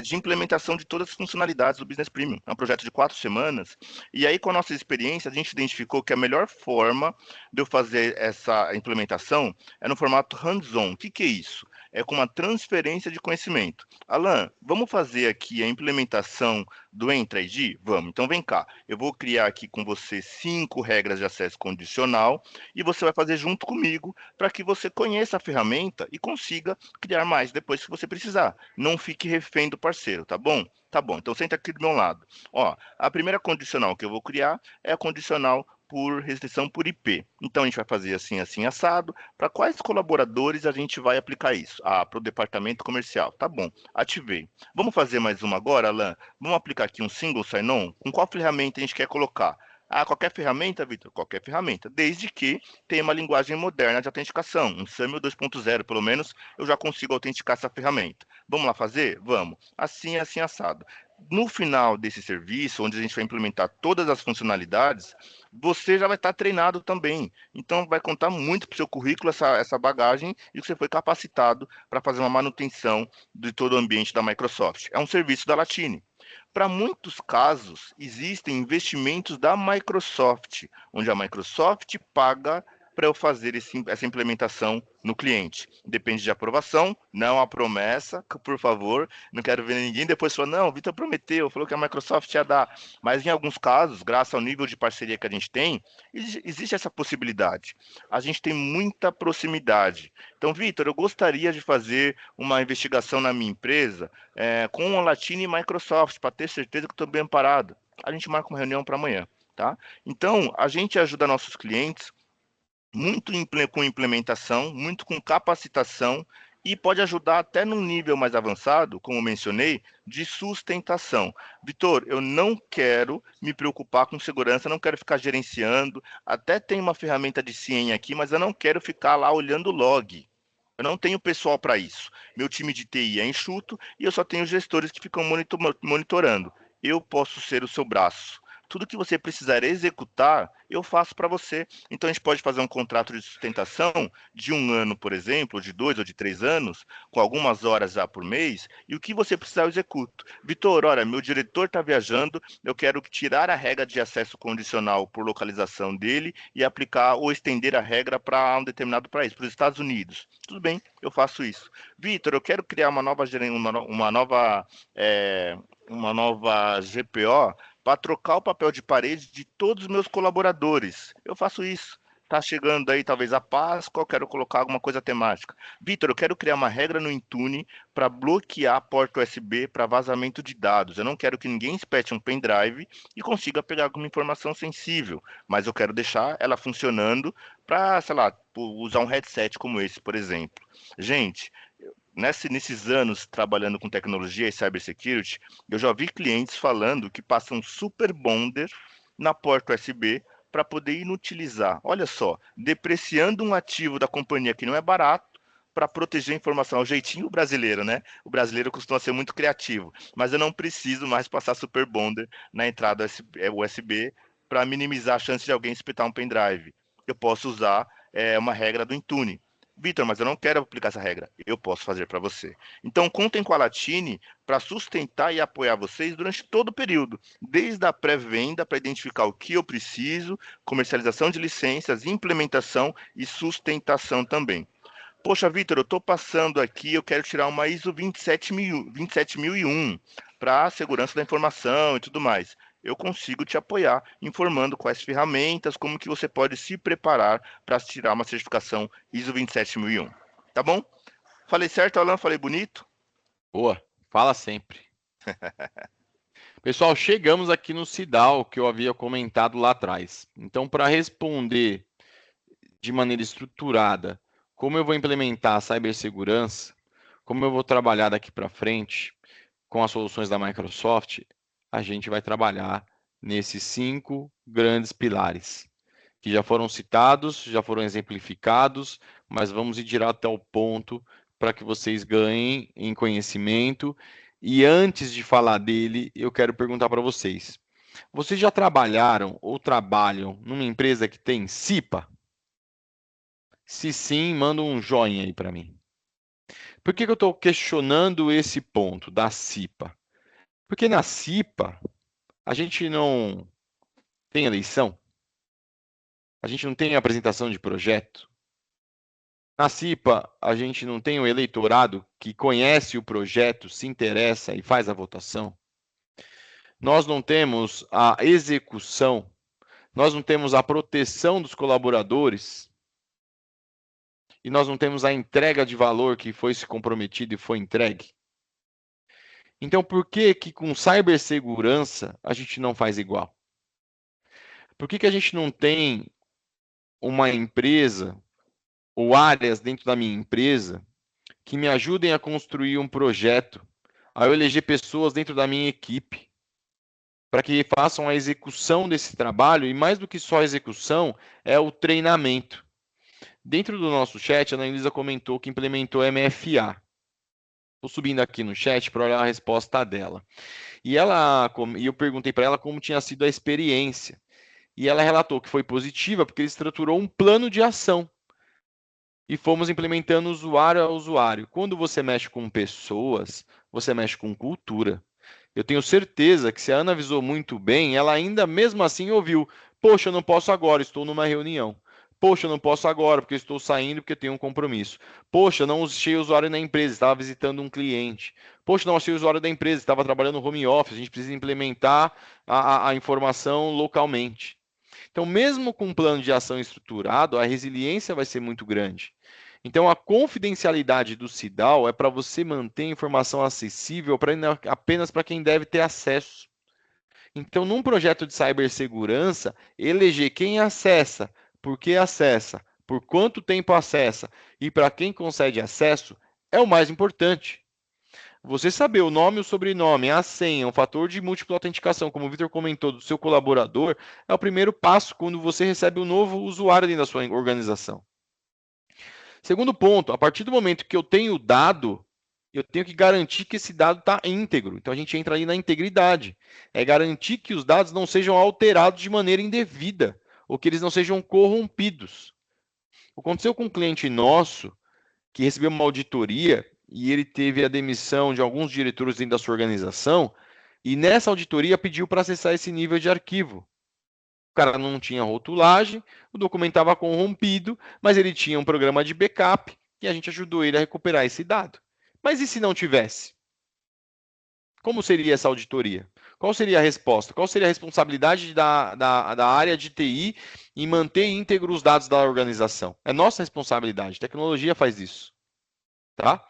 de implementação de todas as funcionalidades do Business Premium. É um projeto de 4 semanas, e aí com a nossa experiência, a gente identificou que a melhor forma de eu fazer essa implementação é no formato hands-on. O que é isso? É com uma transferência de conhecimento. Alan, vamos fazer aqui a implementação do Entra ID? Vamos. Então vem cá, eu vou criar aqui com você 5 regras de acesso condicional e você vai fazer junto comigo para que você conheça a ferramenta e consiga criar mais depois que você precisar. Não fique refém do parceiro, tá bom? Tá bom, então senta aqui do meu lado. Ó, a primeira condicional que eu vou criar é a condicional por restrição por IP. Então a gente vai fazer assim, assim, assado. Para quais colaboradores a gente vai aplicar isso? Para o departamento comercial. Tá bom, ativei. Vamos fazer mais uma agora, Alan? Vamos aplicar aqui um single sign-on? Com qual ferramenta a gente quer colocar? Ah, qualquer ferramenta, Vitor? Qualquer ferramenta, desde que tenha uma linguagem moderna de autenticação, um SAML 2.0, pelo menos, eu já consigo autenticar essa ferramenta. Vamos lá fazer? Vamos. Assim, assim, assado. No final desse serviço, onde a gente vai implementar todas as funcionalidades, você já vai estar treinado também. Então, vai contar muito para o seu currículo essa bagagem e que você foi capacitado para fazer uma manutenção de todo o ambiente da Microsoft. É um serviço da Latine. Para muitos casos, existem investimentos da Microsoft, onde a Microsoft paga para eu fazer essa implementação no cliente. Depende de aprovação, não há promessa, por favor. Não quero ver ninguém depois falando, não, o Vitor prometeu, falou que a Microsoft ia dar. Mas em alguns casos, graças ao nível de parceria que a gente tem, existe essa possibilidade. A gente tem muita proximidade. Então, Vitor, eu gostaria de fazer uma investigação na minha empresa com a Latine e Microsoft, para ter certeza que estou bem amparado. A gente marca uma reunião para amanhã, tá? Então, a gente ajuda nossos clientes muito com implementação, muito com capacitação e pode ajudar até num nível mais avançado, como mencionei, de sustentação. Vitor, eu não quero me preocupar com segurança, não quero ficar gerenciando, até tem uma ferramenta de CIEM aqui, mas eu não quero ficar lá olhando log. Eu não tenho pessoal para isso. Meu time de TI é enxuto e eu só tenho gestores que ficam monitorando. Eu posso ser o seu braço. Tudo que você precisar executar, eu faço para você. Então a gente pode fazer um contrato de sustentação de 1 ano, por exemplo, ou de 2 ou de 3 anos, com algumas horas já por mês, e o que você precisar eu executo. Vitor, olha, meu diretor está viajando, eu quero tirar a regra de acesso condicional por localização dele e aplicar ou estender a regra para um determinado país, para os Estados Unidos. Tudo bem, eu faço isso. Vitor, eu quero criar uma nova GPO para trocar o papel de parede de todos os meus colaboradores. Eu faço isso. Tá chegando aí talvez a Páscoa, eu quero colocar alguma coisa temática. Vitor, eu quero criar uma regra no Intune para bloquear a porta USB para vazamento de dados. Eu não quero que ninguém espete um pendrive e consiga pegar alguma informação sensível, mas eu quero deixar ela funcionando para, sei lá, usar um headset como esse, por exemplo. Gente, nesses anos trabalhando com tecnologia e cybersecurity, eu já vi clientes falando que passam super bonder na porta USB para poder inutilizar. Olha só, depreciando um ativo da companhia que não é barato para proteger a informação. É o jeitinho brasileiro, né? O brasileiro costuma ser muito criativo, mas eu não preciso mais passar super bonder na entrada USB para minimizar a chance de alguém espetar um pendrive. Eu posso usar uma regra do Intune. Vitor, mas eu não quero aplicar essa regra. Eu posso fazer para você. Então, contem com a Latine para sustentar e apoiar vocês durante todo o período, desde a pré-venda para identificar o que eu preciso, comercialização de licenças, implementação e sustentação também. Poxa, Vitor, eu estou passando aqui, eu quero tirar uma ISO 27001 para a segurança da informação e tudo mais. Eu consigo te apoiar informando quais ferramentas, como que você pode se preparar para tirar uma certificação ISO 27001. Tá bom? Falei certo, Alan? Falei bonito?
Boa, fala sempre. Pessoal, chegamos aqui no CIDAL que eu havia comentado lá atrás. Então, para responder de maneira estruturada como eu vou implementar a cibersegurança, como eu vou trabalhar daqui para frente com as soluções da Microsoft, a gente vai trabalhar nesses 5 grandes pilares, que já foram citados, já foram exemplificados, mas vamos ir direto ao ponto para que vocês ganhem em conhecimento. E antes de falar dele, eu quero perguntar para vocês. Vocês já trabalharam ou trabalham numa empresa que tem CIPA? Se sim, manda um joinha aí para mim. Por que eu estou questionando esse ponto da CIPA? Porque na CIPA, a gente não tem eleição, a gente não tem apresentação de projeto. Na CIPA, a gente não tem o eleitorado que conhece o projeto, se interessa e faz a votação. Nós não temos a execução, nós não temos a proteção dos colaboradores e nós não temos a entrega de valor que foi se comprometido e foi entregue. Então, por que com cibersegurança a gente não faz igual? Por que a gente não tem uma empresa ou áreas dentro da minha empresa que me ajudem a construir um projeto, a eu eleger pessoas dentro da minha equipe, para que façam a execução desse trabalho, e mais do que só a execução, é o treinamento. Dentro do nosso chat, a Ana-Elisa comentou que implementou MFA. Estou subindo aqui no chat para olhar a resposta dela. E eu perguntei para ela como tinha sido a experiência. E ela relatou que foi positiva porque ele estruturou um plano de ação. E fomos implementando usuário a usuário. Quando você mexe com pessoas, você mexe com cultura. Eu tenho certeza que se a Ana avisou muito bem, ela ainda mesmo assim ouviu: poxa, eu não posso agora, estou numa reunião. Poxa, eu não posso agora porque eu estou saindo porque tenho um compromisso. Poxa, não achei o usuário na empresa, estava visitando um cliente. Poxa, não achei o usuário da empresa, estava trabalhando no home office, a gente precisa implementar a informação localmente. Então, mesmo com um plano de ação estruturado, a resiliência vai ser muito grande. Então, a confidencialidade do CIDAL é para você manter a informação acessível apenas para quem deve ter acesso. Então, num projeto de cibersegurança, eleger quem acessa, por que acessa, por quanto tempo acessa e para quem concede acesso é o mais importante. Você saber o nome, o sobrenome, a senha, o fator de múltipla autenticação, como o Vitor comentou, do seu colaborador, é o primeiro passo quando você recebe um novo usuário dentro da sua organização. Segundo ponto, a partir do momento que eu tenho o dado, eu tenho que garantir que esse dado está íntegro. Então a gente entra ali na integridade. É garantir que os dados não sejam alterados de maneira indevida, ou que eles não sejam corrompidos. Aconteceu com um cliente nosso que recebeu uma auditoria e ele teve a demissão de alguns diretores dentro da sua organização, e nessa auditoria pediu para acessar esse nível de arquivo. O cara não tinha rotulagem, o documento estava corrompido, mas ele tinha um programa de backup e a gente ajudou ele a recuperar esse dado. Mas e se não tivesse? Como seria essa auditoria? Qual seria a resposta? Qual seria a responsabilidade da área de TI em manter íntegros os dados da organização? É nossa responsabilidade. A tecnologia faz isso. Tá?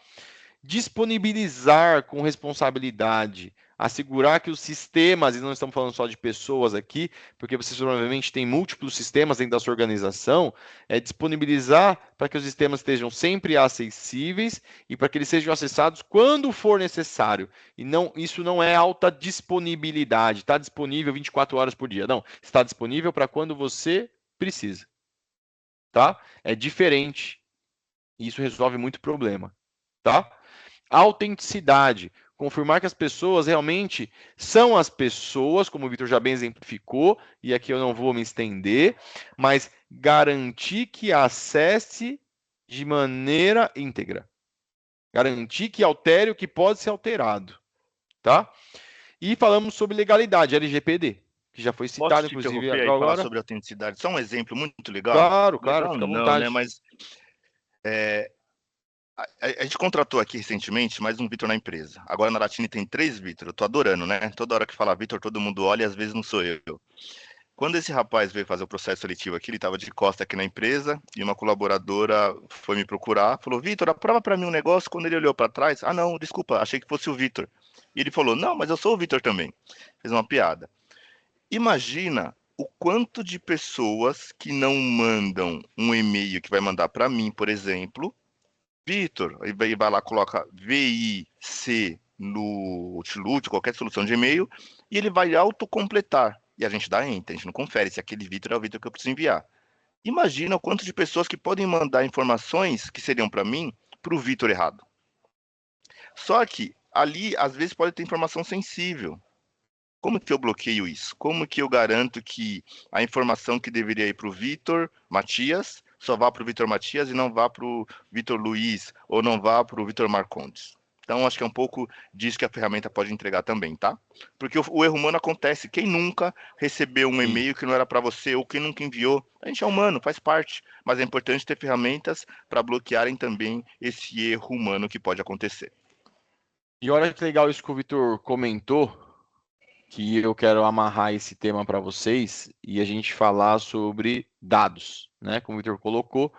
Disponibilizar com responsabilidade, assegurar que os sistemas, e não estamos falando só de pessoas aqui, porque vocês provavelmente têm múltiplos sistemas dentro da sua organização, é disponibilizar para que os sistemas estejam sempre acessíveis e para que eles sejam acessados quando for necessário. E não, isso não é alta disponibilidade, está disponível 24 horas por dia. Não, está disponível para quando você precisa. Tá? É diferente. E isso resolve muito problema. Tá? Autenticidade, confirmar que as pessoas realmente são as pessoas, como o Vitor já bem exemplificou, e aqui eu não vou me estender, mas garantir que acesse de maneira íntegra. Garantir que altere o que pode ser alterado. Tá? E falamos sobre legalidade, LGPD, que já foi citado,
Posso te
inclusive,
interromper aí e falar
agora.
sobre autenticidade? Só um exemplo muito legal.
Claro,
Legal
fica à
não, né?
vontade.
Mas a gente contratou aqui recentemente mais um Vitor na empresa. Agora na Latine tem 3 Vitor. Eu tô adorando, né? Toda hora que fala Vitor, todo mundo olha e às vezes não sou eu. Quando esse rapaz veio fazer o processo seletivo aqui, ele estava de costa aqui na empresa e uma colaboradora foi me procurar, falou: Vitor, aprova para mim um negócio. Quando ele olhou para trás, ah, não, desculpa, achei que fosse o Vitor. E ele falou: não, mas eu sou o Vitor também. Fez uma piada. Imagina o quanto de pessoas que não mandam um e-mail que vai mandar para mim, por exemplo, Vitor, e vai lá, coloca VIC no Outlook, qualquer solução de e-mail, e ele vai autocompletar. E a gente dá enter, a gente não confere se aquele Vitor é o Vitor que eu preciso enviar. Imagina o quanto de pessoas que podem mandar informações que seriam para mim para o Vitor errado. Só que ali, às vezes, pode ter informação sensível. Como que eu bloqueio isso? Como que eu garanto que a informação que deveria ir para o Vitor Matias só vá para o Vitor Matias e não vá para o Vitor Luiz ou não vá para o Vitor Marcondes? Então, acho que é um pouco disso que a ferramenta pode entregar também, tá? Porque o erro humano acontece. Quem nunca recebeu um e-mail que não era para você ou quem nunca enviou? A gente é humano, faz parte. Mas é importante ter ferramentas para bloquearem também esse erro humano que pode acontecer.
E olha que legal isso que o Vitor comentou, que eu quero amarrar esse tema para vocês e a gente falar sobre dados, né? Como o Vitor colocou,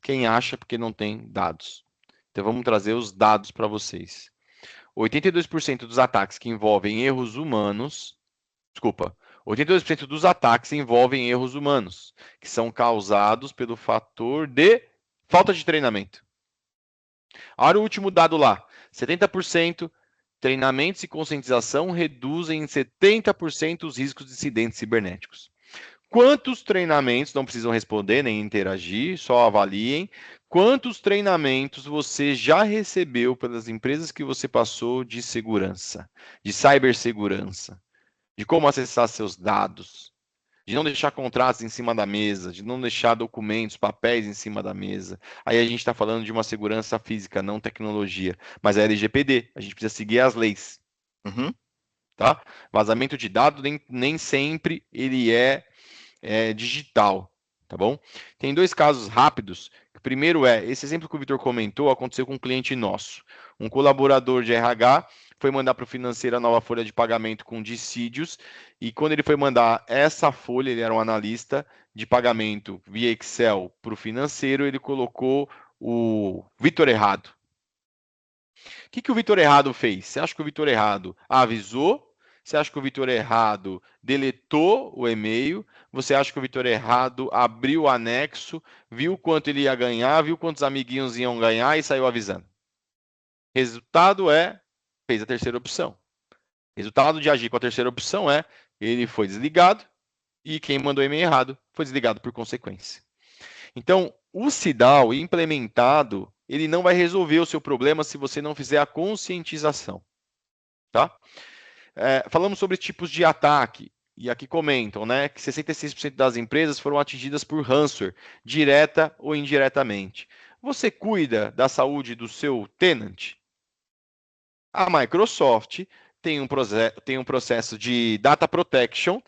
quem acha porque não tem dados. Então vamos trazer os dados para vocês. 82% dos ataques que envolvem erros humanos, 82% dos ataques envolvem erros humanos, que são causados pelo fator de falta de treinamento. Olha o último dado lá, 70% Treinamentos e conscientização reduzem em 70% os riscos de incidentes cibernéticos. Quantos treinamentos, não precisam responder nem interagir, só avaliem, quantos treinamentos você já recebeu pelas empresas que você passou de segurança, de cibersegurança, de como acessar seus dados, de não deixar contratos em cima da mesa, de não deixar documentos, papéis em cima da mesa. Aí a gente está falando de uma segurança física, não tecnologia, mas é LGPD, a gente precisa seguir as leis. Tá? Vazamento de dados nem sempre ele é digital, tá bom? Tem 2 casos rápidos. O primeiro esse exemplo que o Vitor comentou, aconteceu com um cliente nosso. Um colaborador de RH foi mandar para o financeiro a nova folha de pagamento com dissídios, e quando ele foi mandar essa folha, ele era um analista de pagamento via Excel para o financeiro, ele colocou o Vitor errado. O que o Vitor errado fez? Você acha que o Vitor errado avisou? Você acha que o Vitor errado deletou o e-mail? Você acha que o Vitor errado abriu o anexo, viu quanto ele ia ganhar, viu quantos amiguinhos iam ganhar e saiu avisando? Resultado fez a terceira opção. Resultado de agir com a terceira opção ele foi desligado e quem mandou o e-mail errado foi desligado por consequência. Então, o CIDAL implementado, ele não vai resolver o seu problema se você não fizer a conscientização. Tá? Falamos sobre tipos de ataque, e aqui comentam, né, que 66% das empresas foram atingidas por ransomware, direta ou indiretamente. Você cuida da saúde do seu tenant? A Microsoft tem um processo de data protection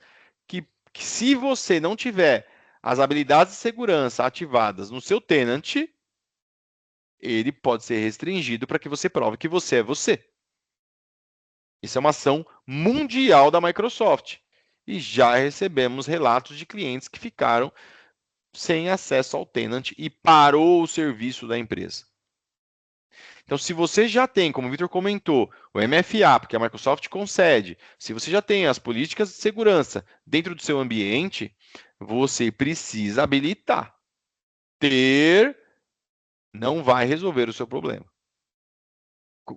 que se você não tiver as habilidades de segurança ativadas no seu tenant, ele pode ser restringido para que você prove que você é você. Isso é uma ação mundial da Microsoft. E já recebemos relatos de clientes que ficaram sem acesso ao tenant e parou o serviço da empresa. Então, se você já tem, como o Vitor comentou, o MFA, porque a Microsoft concede, se você já tem as políticas de segurança dentro do seu ambiente, você precisa habilitar. Ter não vai resolver o seu problema.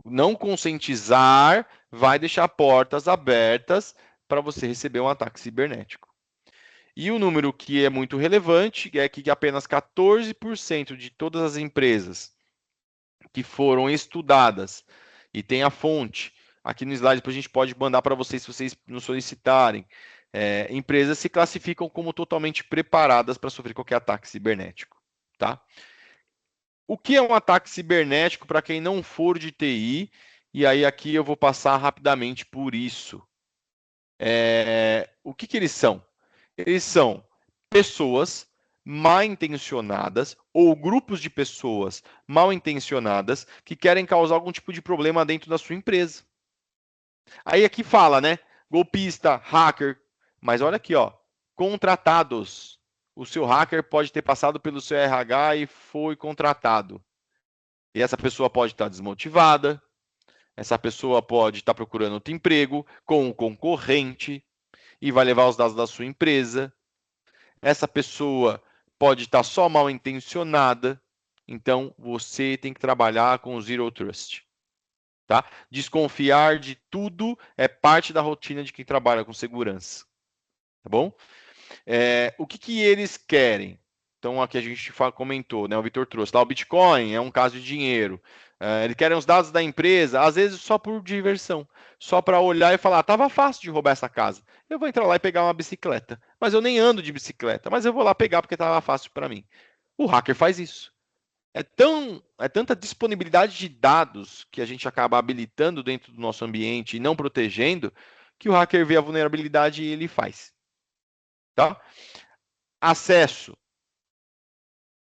Não conscientizar vai deixar portas abertas para você receber um ataque cibernético. E o número que é muito relevante é que apenas 14% de todas as empresas que foram estudadas, e tem a fonte, aqui no slide a gente pode mandar para vocês, se vocês nos solicitarem, empresas se classificam como totalmente preparadas para sofrer qualquer ataque cibernético. Tá? O que é um ataque cibernético para quem não for de TI? E aí aqui eu vou passar rapidamente por isso. O que eles são? Eles são pessoas mal intencionadas ou grupos de pessoas mal intencionadas que querem causar algum tipo de problema dentro da sua empresa. Aí aqui fala, né? Golpista, hacker, mas olha aqui, ó, contratados. O seu hacker pode ter passado pelo seu RH e foi contratado. E essa pessoa pode estar desmotivada, essa pessoa pode estar procurando outro emprego com um concorrente e vai levar os dados da sua empresa. Essa pessoa pode estar só mal intencionada, então você tem que trabalhar com o Zero Trust. Tá? Desconfiar de tudo é parte da rotina de quem trabalha com segurança. Tá bom? O que eles querem? Então, aqui a gente comentou, né? O Vitor trouxe lá, o Bitcoin é um caso de dinheiro. Eles querem os dados da empresa, às vezes só por diversão. Só para olhar e falar, estava fácil de roubar essa casa. Eu vou entrar lá e pegar uma bicicleta. Mas eu nem ando de bicicleta, mas eu vou lá pegar porque estava fácil para mim. O hacker faz isso. É tanta disponibilidade de dados que a gente acaba habilitando dentro do nosso ambiente e não protegendo, que o hacker vê a vulnerabilidade e ele faz. Tá? Acesso.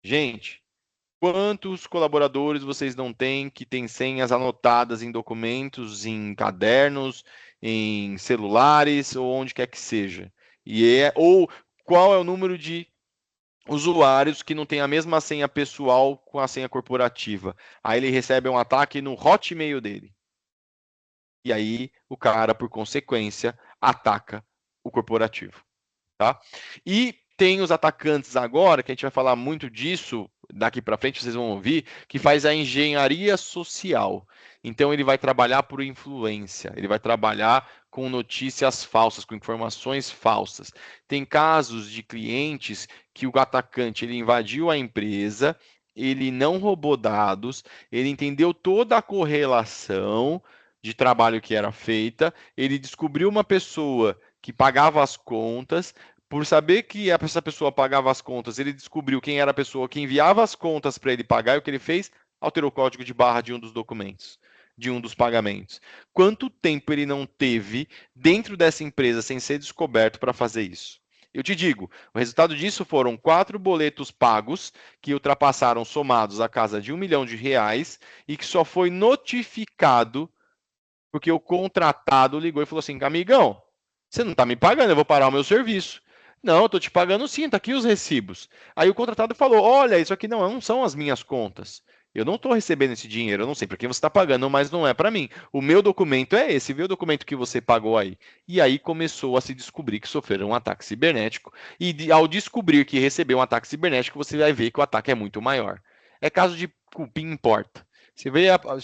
Gente, quantos colaboradores vocês não têm que têm senhas anotadas em documentos, em cadernos, em celulares ou onde quer que seja? Ou qual é o número de usuários que não tem a mesma senha pessoal com a senha corporativa? Aí ele recebe um ataque no Hotmail dele. E aí o cara, por consequência, ataca o corporativo. Tá? E tem os atacantes agora, que a gente vai falar muito disso daqui para frente vocês vão ouvir, que faz a engenharia social. Então ele vai trabalhar por influência, ele vai trabalhar com notícias falsas, com informações falsas. Tem casos de clientes que o atacante ele invadiu a empresa, ele não roubou dados, ele entendeu toda a correlação de trabalho que era feita, ele descobriu uma pessoa que pagava as contas. Por saber que essa pessoa pagava as contas, ele descobriu quem era a pessoa que enviava as contas para ele pagar, e o que ele fez? Alterou o código de barra de um dos documentos, de um dos pagamentos. Quanto tempo ele não teve dentro dessa empresa sem ser descoberto para fazer isso? Eu te digo, o resultado disso foram 4 boletos pagos que ultrapassaram somados a casa de R$1 milhão e que só foi notificado porque o contratado ligou e falou assim: amigão, você não está me pagando, eu vou parar o meu serviço. Não, eu estou te pagando sim, tá aqui os recibos. Aí o contratado falou: olha, isso aqui não são as minhas contas. Eu não estou recebendo esse dinheiro, eu não sei para quem você está pagando, mas não é para mim. O meu documento é esse, vê o documento que você pagou aí. E aí começou a se descobrir que sofreram um ataque cibernético. E ao descobrir que recebeu um ataque cibernético, você vai ver que o ataque é muito maior. É caso de cupim importa. Se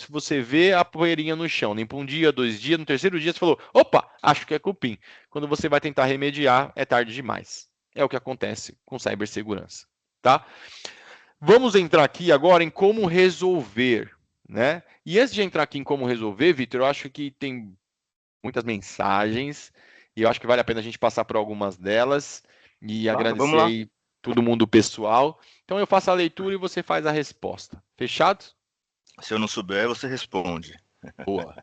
você vê a poeirinha no chão, limpa um dia, 2 dias, no terceiro dia você falou: opa, acho que é cupim. Quando você vai tentar remediar, é tarde demais. É o que acontece com cibersegurança, tá? Vamos entrar aqui agora em como resolver, né? E antes de entrar aqui em como resolver, Vitor, eu acho que tem muitas mensagens e eu acho que vale a pena a gente passar por algumas delas e
Claro, vamos
agradecer
lá.
aí todo mundo pessoal. Então eu faço a leitura e você faz a resposta. Fechado?
Se eu não souber, você responde.
Boa.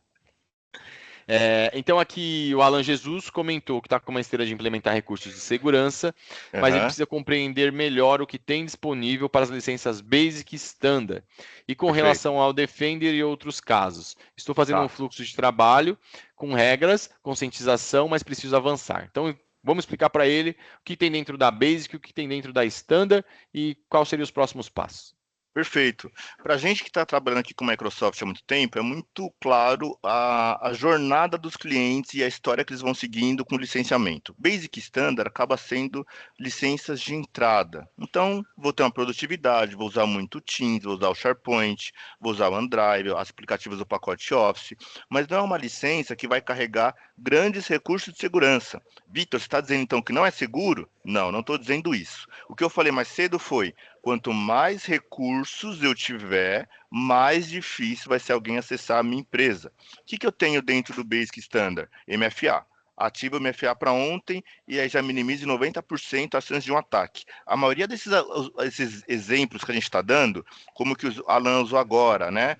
Então aqui o Alan Jesus comentou que está com uma esteira de implementar recursos de segurança, mas ele precisa compreender melhor o que tem disponível para as licenças Basic e Standard. E com
Perfeito.
relação ao Defender e outros casos, estou fazendo
Tá.
um fluxo de trabalho com regras, conscientização, mas preciso avançar. Então vamos explicar para ele o que tem dentro da Basic, o que tem dentro da Standard e quais seriam os próximos passos.
Perfeito. Para a gente que está trabalhando aqui com Microsoft há muito tempo, é muito claro a jornada dos clientes e a história que eles vão seguindo com o licenciamento. Basic Standard acaba sendo licenças de entrada. Então, vou ter uma produtividade, vou usar muito Teams, vou usar o SharePoint, vou usar o OneDrive, os aplicativos do pacote Office, mas não é uma licença que vai carregar grandes recursos de segurança. Vitor, você está dizendo então que não é seguro? Não, não estou dizendo isso. O que eu falei mais cedo foi: quanto mais recursos eu tiver, mais difícil vai ser alguém acessar a minha empresa. O que eu tenho dentro do Basic Standard? MFA. Ativa o MFA para ontem e aí já minimize 90% a chance de um ataque. A maioria desses exemplos que a gente está dando, como que o Alan usou agora, né?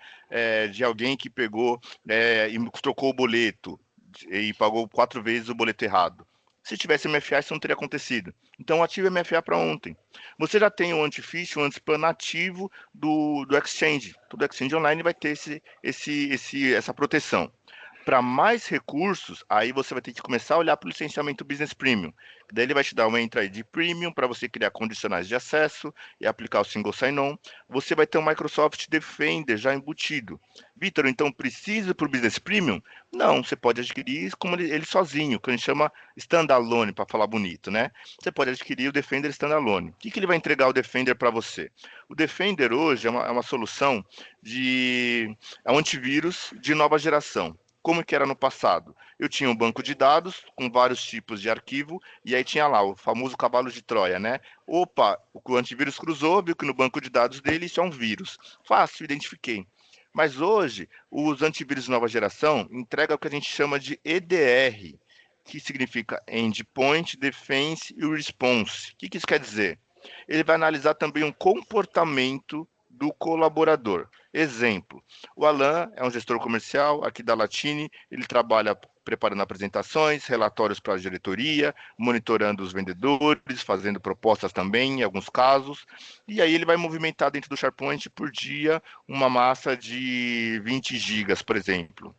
De alguém que pegou e trocou o boleto e pagou 4 vezes o boleto errado. Se tivesse MFA, isso não teria acontecido. Então, ative MFA para ontem. Você já tem o anti-phishing, o anti-spam nativo do Exchange. Todo Exchange Online vai ter essa proteção. Para mais recursos, aí você vai ter que começar a olhar para o licenciamento Business Premium. Daí ele vai te dar uma Entra ID Premium para você criar condicionais de acesso e aplicar o Single Sign-On. Você vai ter um Microsoft Defender já embutido. Vitor, então precisa para o Business Premium? Não, você pode adquirir como ele sozinho, que a gente chama Standalone, para falar bonito, né? Você pode adquirir o Defender Standalone. O que ele vai entregar o Defender para você? O Defender hoje é uma solução é um antivírus de nova geração. Como que era no passado? Eu tinha um banco de dados com vários tipos de arquivo e aí tinha lá o famoso cavalo de Troia, né? Opa, o antivírus cruzou, viu que no banco de dados dele isso é um vírus. Fácil, identifiquei. Mas hoje, os antivírus de nova geração entregam o que a gente chama de EDR, que significa Endpoint Defense e Response. O que isso quer dizer? Ele vai analisar também um comportamento do colaborador. Exemplo, o Alan é um gestor comercial aqui da Latini, ele trabalha preparando apresentações, relatórios para a diretoria, monitorando os vendedores, fazendo propostas também, em alguns casos, e aí ele vai movimentar dentro do SharePoint por dia uma massa de 20 gigas, por exemplo.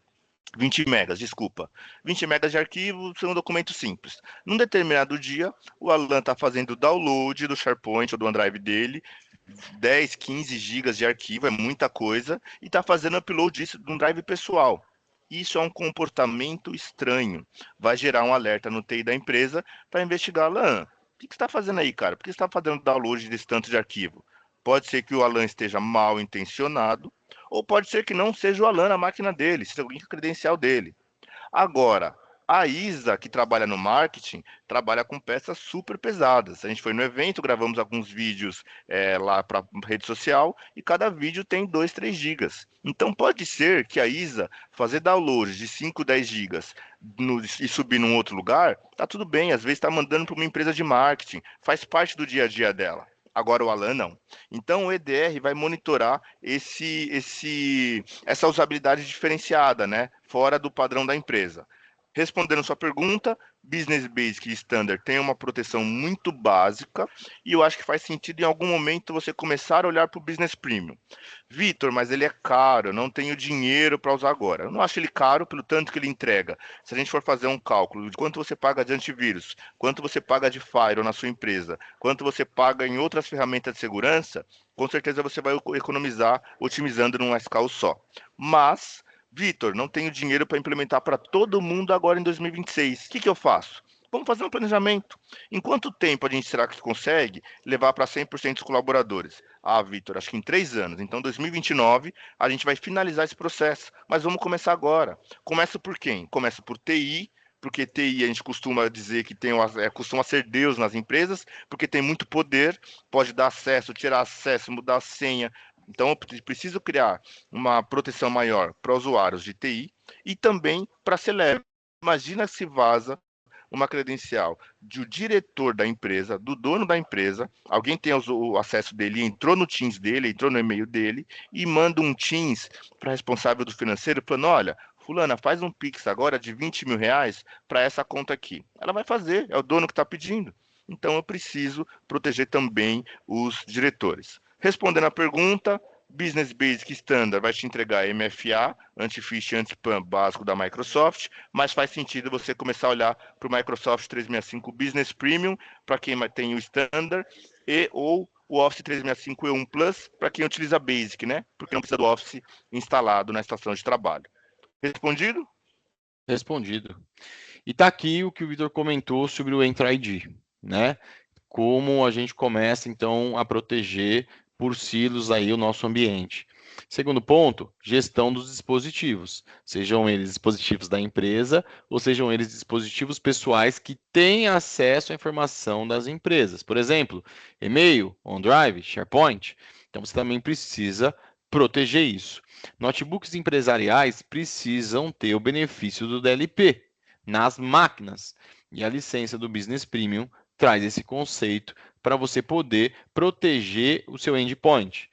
20 megas, desculpa. 20 megas de arquivo são um documento simples. Num determinado dia, o Alan está fazendo o download do SharePoint ou do OneDrive dele, 10, 15 gigas de arquivo, é muita coisa, e está fazendo upload disso de um drive pessoal. Isso é um comportamento estranho. Vai gerar um alerta no TI da empresa para investigar. Alan, o que você está fazendo aí, cara? Por que você está fazendo download desse tanto de arquivo? Pode ser que o Alan esteja mal intencionado, ou pode ser que não seja o Alan na máquina dele, seja alguém com a credencial dele. Agora, a Isa, que trabalha no marketing, trabalha com peças super pesadas. A gente foi no evento, gravamos alguns vídeos lá para rede social, e cada vídeo tem 2, 3 gigas. Então pode ser que a Isa fazer download de 5, 10 gigas e subir num outro lugar, tá tudo bem, às vezes está mandando para uma empresa de marketing, faz parte do dia a dia dela. Agora o Alan não. Então o EDR vai monitorar essa usabilidade diferenciada, né? Fora do padrão da empresa. Respondendo sua pergunta, Business Basic e Standard tem uma proteção muito básica e eu acho que faz sentido em algum momento você começar a olhar para o Business Premium. Vitor, mas ele é caro, eu não tenho dinheiro para usar agora. Eu não acho ele caro pelo tanto que ele entrega. Se a gente for fazer um cálculo de quanto você paga de antivírus, quanto você paga de firewall na sua empresa, quanto você paga em outras ferramentas de segurança, com certeza você vai economizar otimizando num escala só. Mas Vitor, não tenho dinheiro para implementar para todo mundo agora em 2026. O que eu faço? Vamos fazer um planejamento. Em quanto tempo a gente será que consegue levar para 100% dos colaboradores? Ah, Vitor, acho que em 3 anos. Então, 2029, a gente vai finalizar esse processo. Mas vamos começar agora. Começa por quem? Começa por TI, porque TI a gente costuma dizer que costuma ser Deus nas empresas, porque tem muito poder, pode dar acesso, tirar acesso, mudar a senha. Então, eu preciso criar uma proteção maior para usuários de TI e também para C-Level. Imagina se vaza uma credencial do diretor da empresa, do dono da empresa, alguém tem o acesso dele, entrou no Teams dele, entrou no e-mail dele e manda um Teams para responsável do financeiro, falando, olha, fulana, faz um Pix agora de 20 mil reais para essa conta aqui. Ela vai fazer, é o dono que está pedindo. Então, eu preciso proteger também os diretores. Respondendo à pergunta, Business Basic Standard vai te entregar MFA, anti-phishing, anti-spam básico da Microsoft, mas faz sentido você começar a olhar para o Microsoft 365 Business Premium, para quem tem o Standard, ou o Office 365 E1 Plus, para quem utiliza Basic, né? Porque não precisa do Office instalado na estação de trabalho. Respondido?
Respondido. E tá aqui o que o Vitor comentou sobre o Entra ID, né? Como a gente começa, então, a proteger por silos aí o nosso ambiente. Segundo ponto, gestão dos dispositivos, sejam eles dispositivos da empresa ou sejam eles dispositivos pessoais que têm acesso à informação das empresas. Por exemplo, e-mail, OneDrive, SharePoint. Então, você também precisa proteger isso. Notebooks empresariais precisam ter o benefício do DLP nas máquinas. E a licença do Business Premium traz esse conceito para você poder proteger o seu endpoint.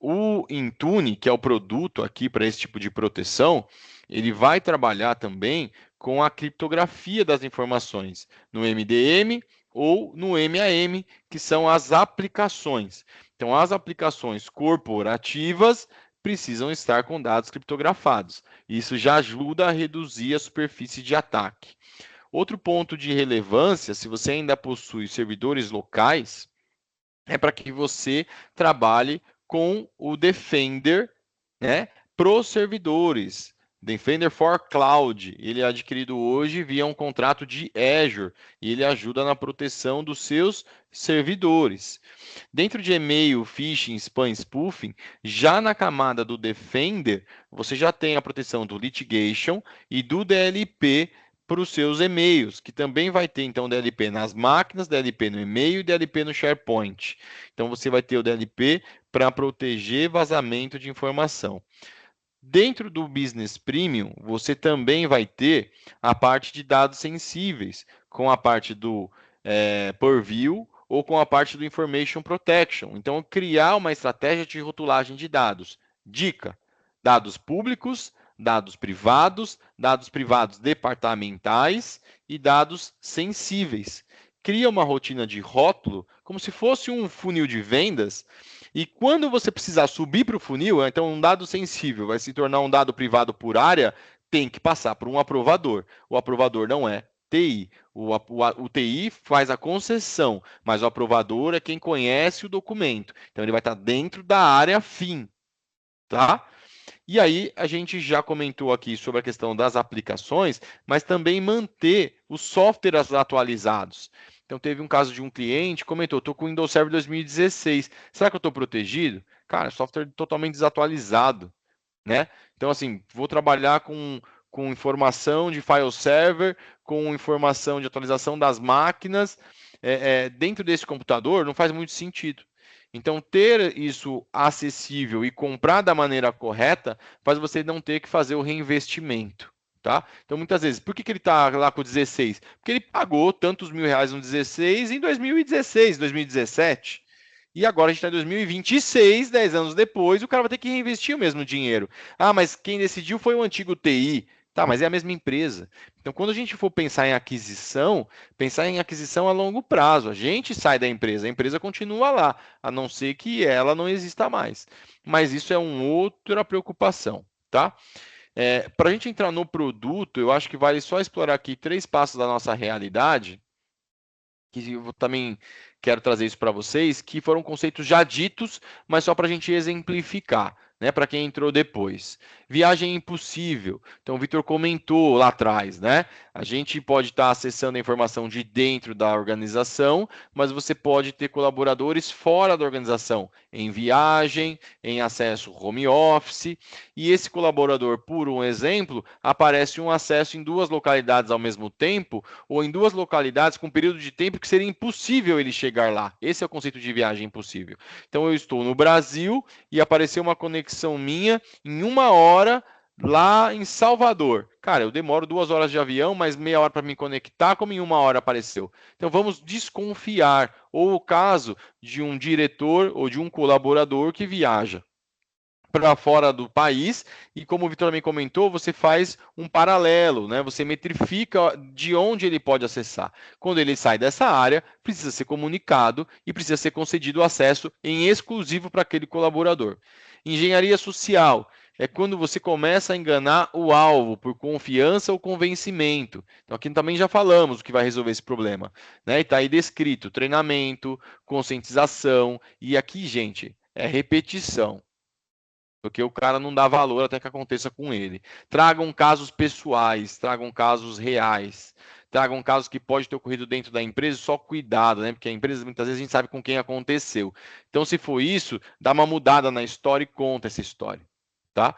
O Intune, que é o produto aqui para esse tipo de proteção, ele vai trabalhar também com a criptografia das informações no MDM ou no MAM, que são as aplicações. Então, as aplicações corporativas precisam estar com dados criptografados. Isso já ajuda a reduzir a superfície de ataque. Outro ponto de relevância, se você ainda possui servidores locais, é para que você trabalhe com o Defender, né, para os servidores. Defender for Cloud, ele é adquirido hoje via um contrato de Azure e ele ajuda na proteção dos seus servidores. Dentro de e-mail, phishing, spam, spoofing, já na camada do Defender, você já tem a proteção do Litigation e do DLP para os seus e-mails, que também vai ter, então, DLP nas máquinas, DLP no e-mail e DLP no SharePoint. Então, você vai ter o DLP para proteger vazamento de informação. Dentro do Business Premium, você também vai ter a parte de dados sensíveis, com a parte do Purview ou com a parte do Information Protection. Então, criar uma estratégia de rotulagem de dados. Dica: dados públicos, dados privados departamentais e dados sensíveis. Cria uma rotina de rótulo, como se fosse um funil de vendas, e quando você precisar subir para o funil, então um dado sensível vai se tornar um dado privado por área, tem que passar por um aprovador. O aprovador não é TI. O TI faz a concessão, mas o aprovador é quem conhece o documento. Então, ele vai estar dentro da área fim, tá? E aí, a gente já comentou aqui sobre a questão das aplicações, mas também manter os softwares atualizados.
Então, teve um caso de um cliente que comentou, estou com o Windows Server 2016, será que eu estou protegido? Cara, software totalmente desatualizado, né? Então, assim, vou trabalhar com informação de file server, com informação de atualização das máquinas, dentro desse computador não faz muito sentido. Então, ter isso acessível e comprar da maneira correta faz você não ter que fazer o reinvestimento. Tá? Então, muitas vezes, por que ele está lá com o 16? Porque ele pagou tantos R$ 1.000 no 16 em 2016, 2017. E agora a gente está em 2026, 10 anos depois, o cara vai ter que reinvestir o mesmo dinheiro. Ah, mas quem decidiu foi o antigo TI. Tá, mas é a mesma empresa. Então, quando a gente for pensar em aquisição a longo prazo. A gente sai da empresa, a empresa continua lá, a não ser que ela não exista mais. Mas isso é uma outra preocupação, tá? Para a gente entrar no produto, eu acho que vale só explorar aqui 3 passos da nossa realidade, que eu também quero trazer isso para vocês, que foram conceitos já ditos, mas só para a gente exemplificar, né? Para quem entrou depois. Viagem impossível. Então, o Vitor comentou lá atrás, né? A gente pode estar acessando a informação de dentro da organização, mas você pode ter colaboradores fora da organização, em viagem, em acesso home office, e esse colaborador, por um exemplo, aparece um acesso em 2 localidades ao mesmo tempo, ou em 2 localidades com um período de tempo que seria impossível ele chegar lá. Esse é o conceito de viagem impossível. Então, eu estou no Brasil e apareceu uma conexão minha em 1 hora lá em Salvador. Cara, eu demoro 2 horas de avião, mais meia hora para me conectar, como em 1 hora apareceu. Então, vamos desconfiar. Ou o caso de um diretor ou de um colaborador que viaja para fora do país e, como o Vitor também comentou, você faz um paralelo, né? Você metrifica de onde ele pode acessar. Quando ele sai dessa área, precisa ser comunicado e precisa ser concedido acesso em exclusivo para aquele colaborador. Engenharia social é quando você começa a enganar o alvo por confiança ou convencimento. Então, aqui também já falamos o que vai resolver esse problema, né? E está aí descrito: treinamento, conscientização, e aqui, gente, é repetição, porque o cara não dá valor até que aconteça com ele. Tragam casos pessoais, tragam casos reais, tragam casos que pode ter ocorrido dentro da empresa, só cuidado, né? Porque a empresa, muitas vezes, a gente sabe com quem aconteceu. Então, se for isso, dá uma mudada na história e conta essa história, tá?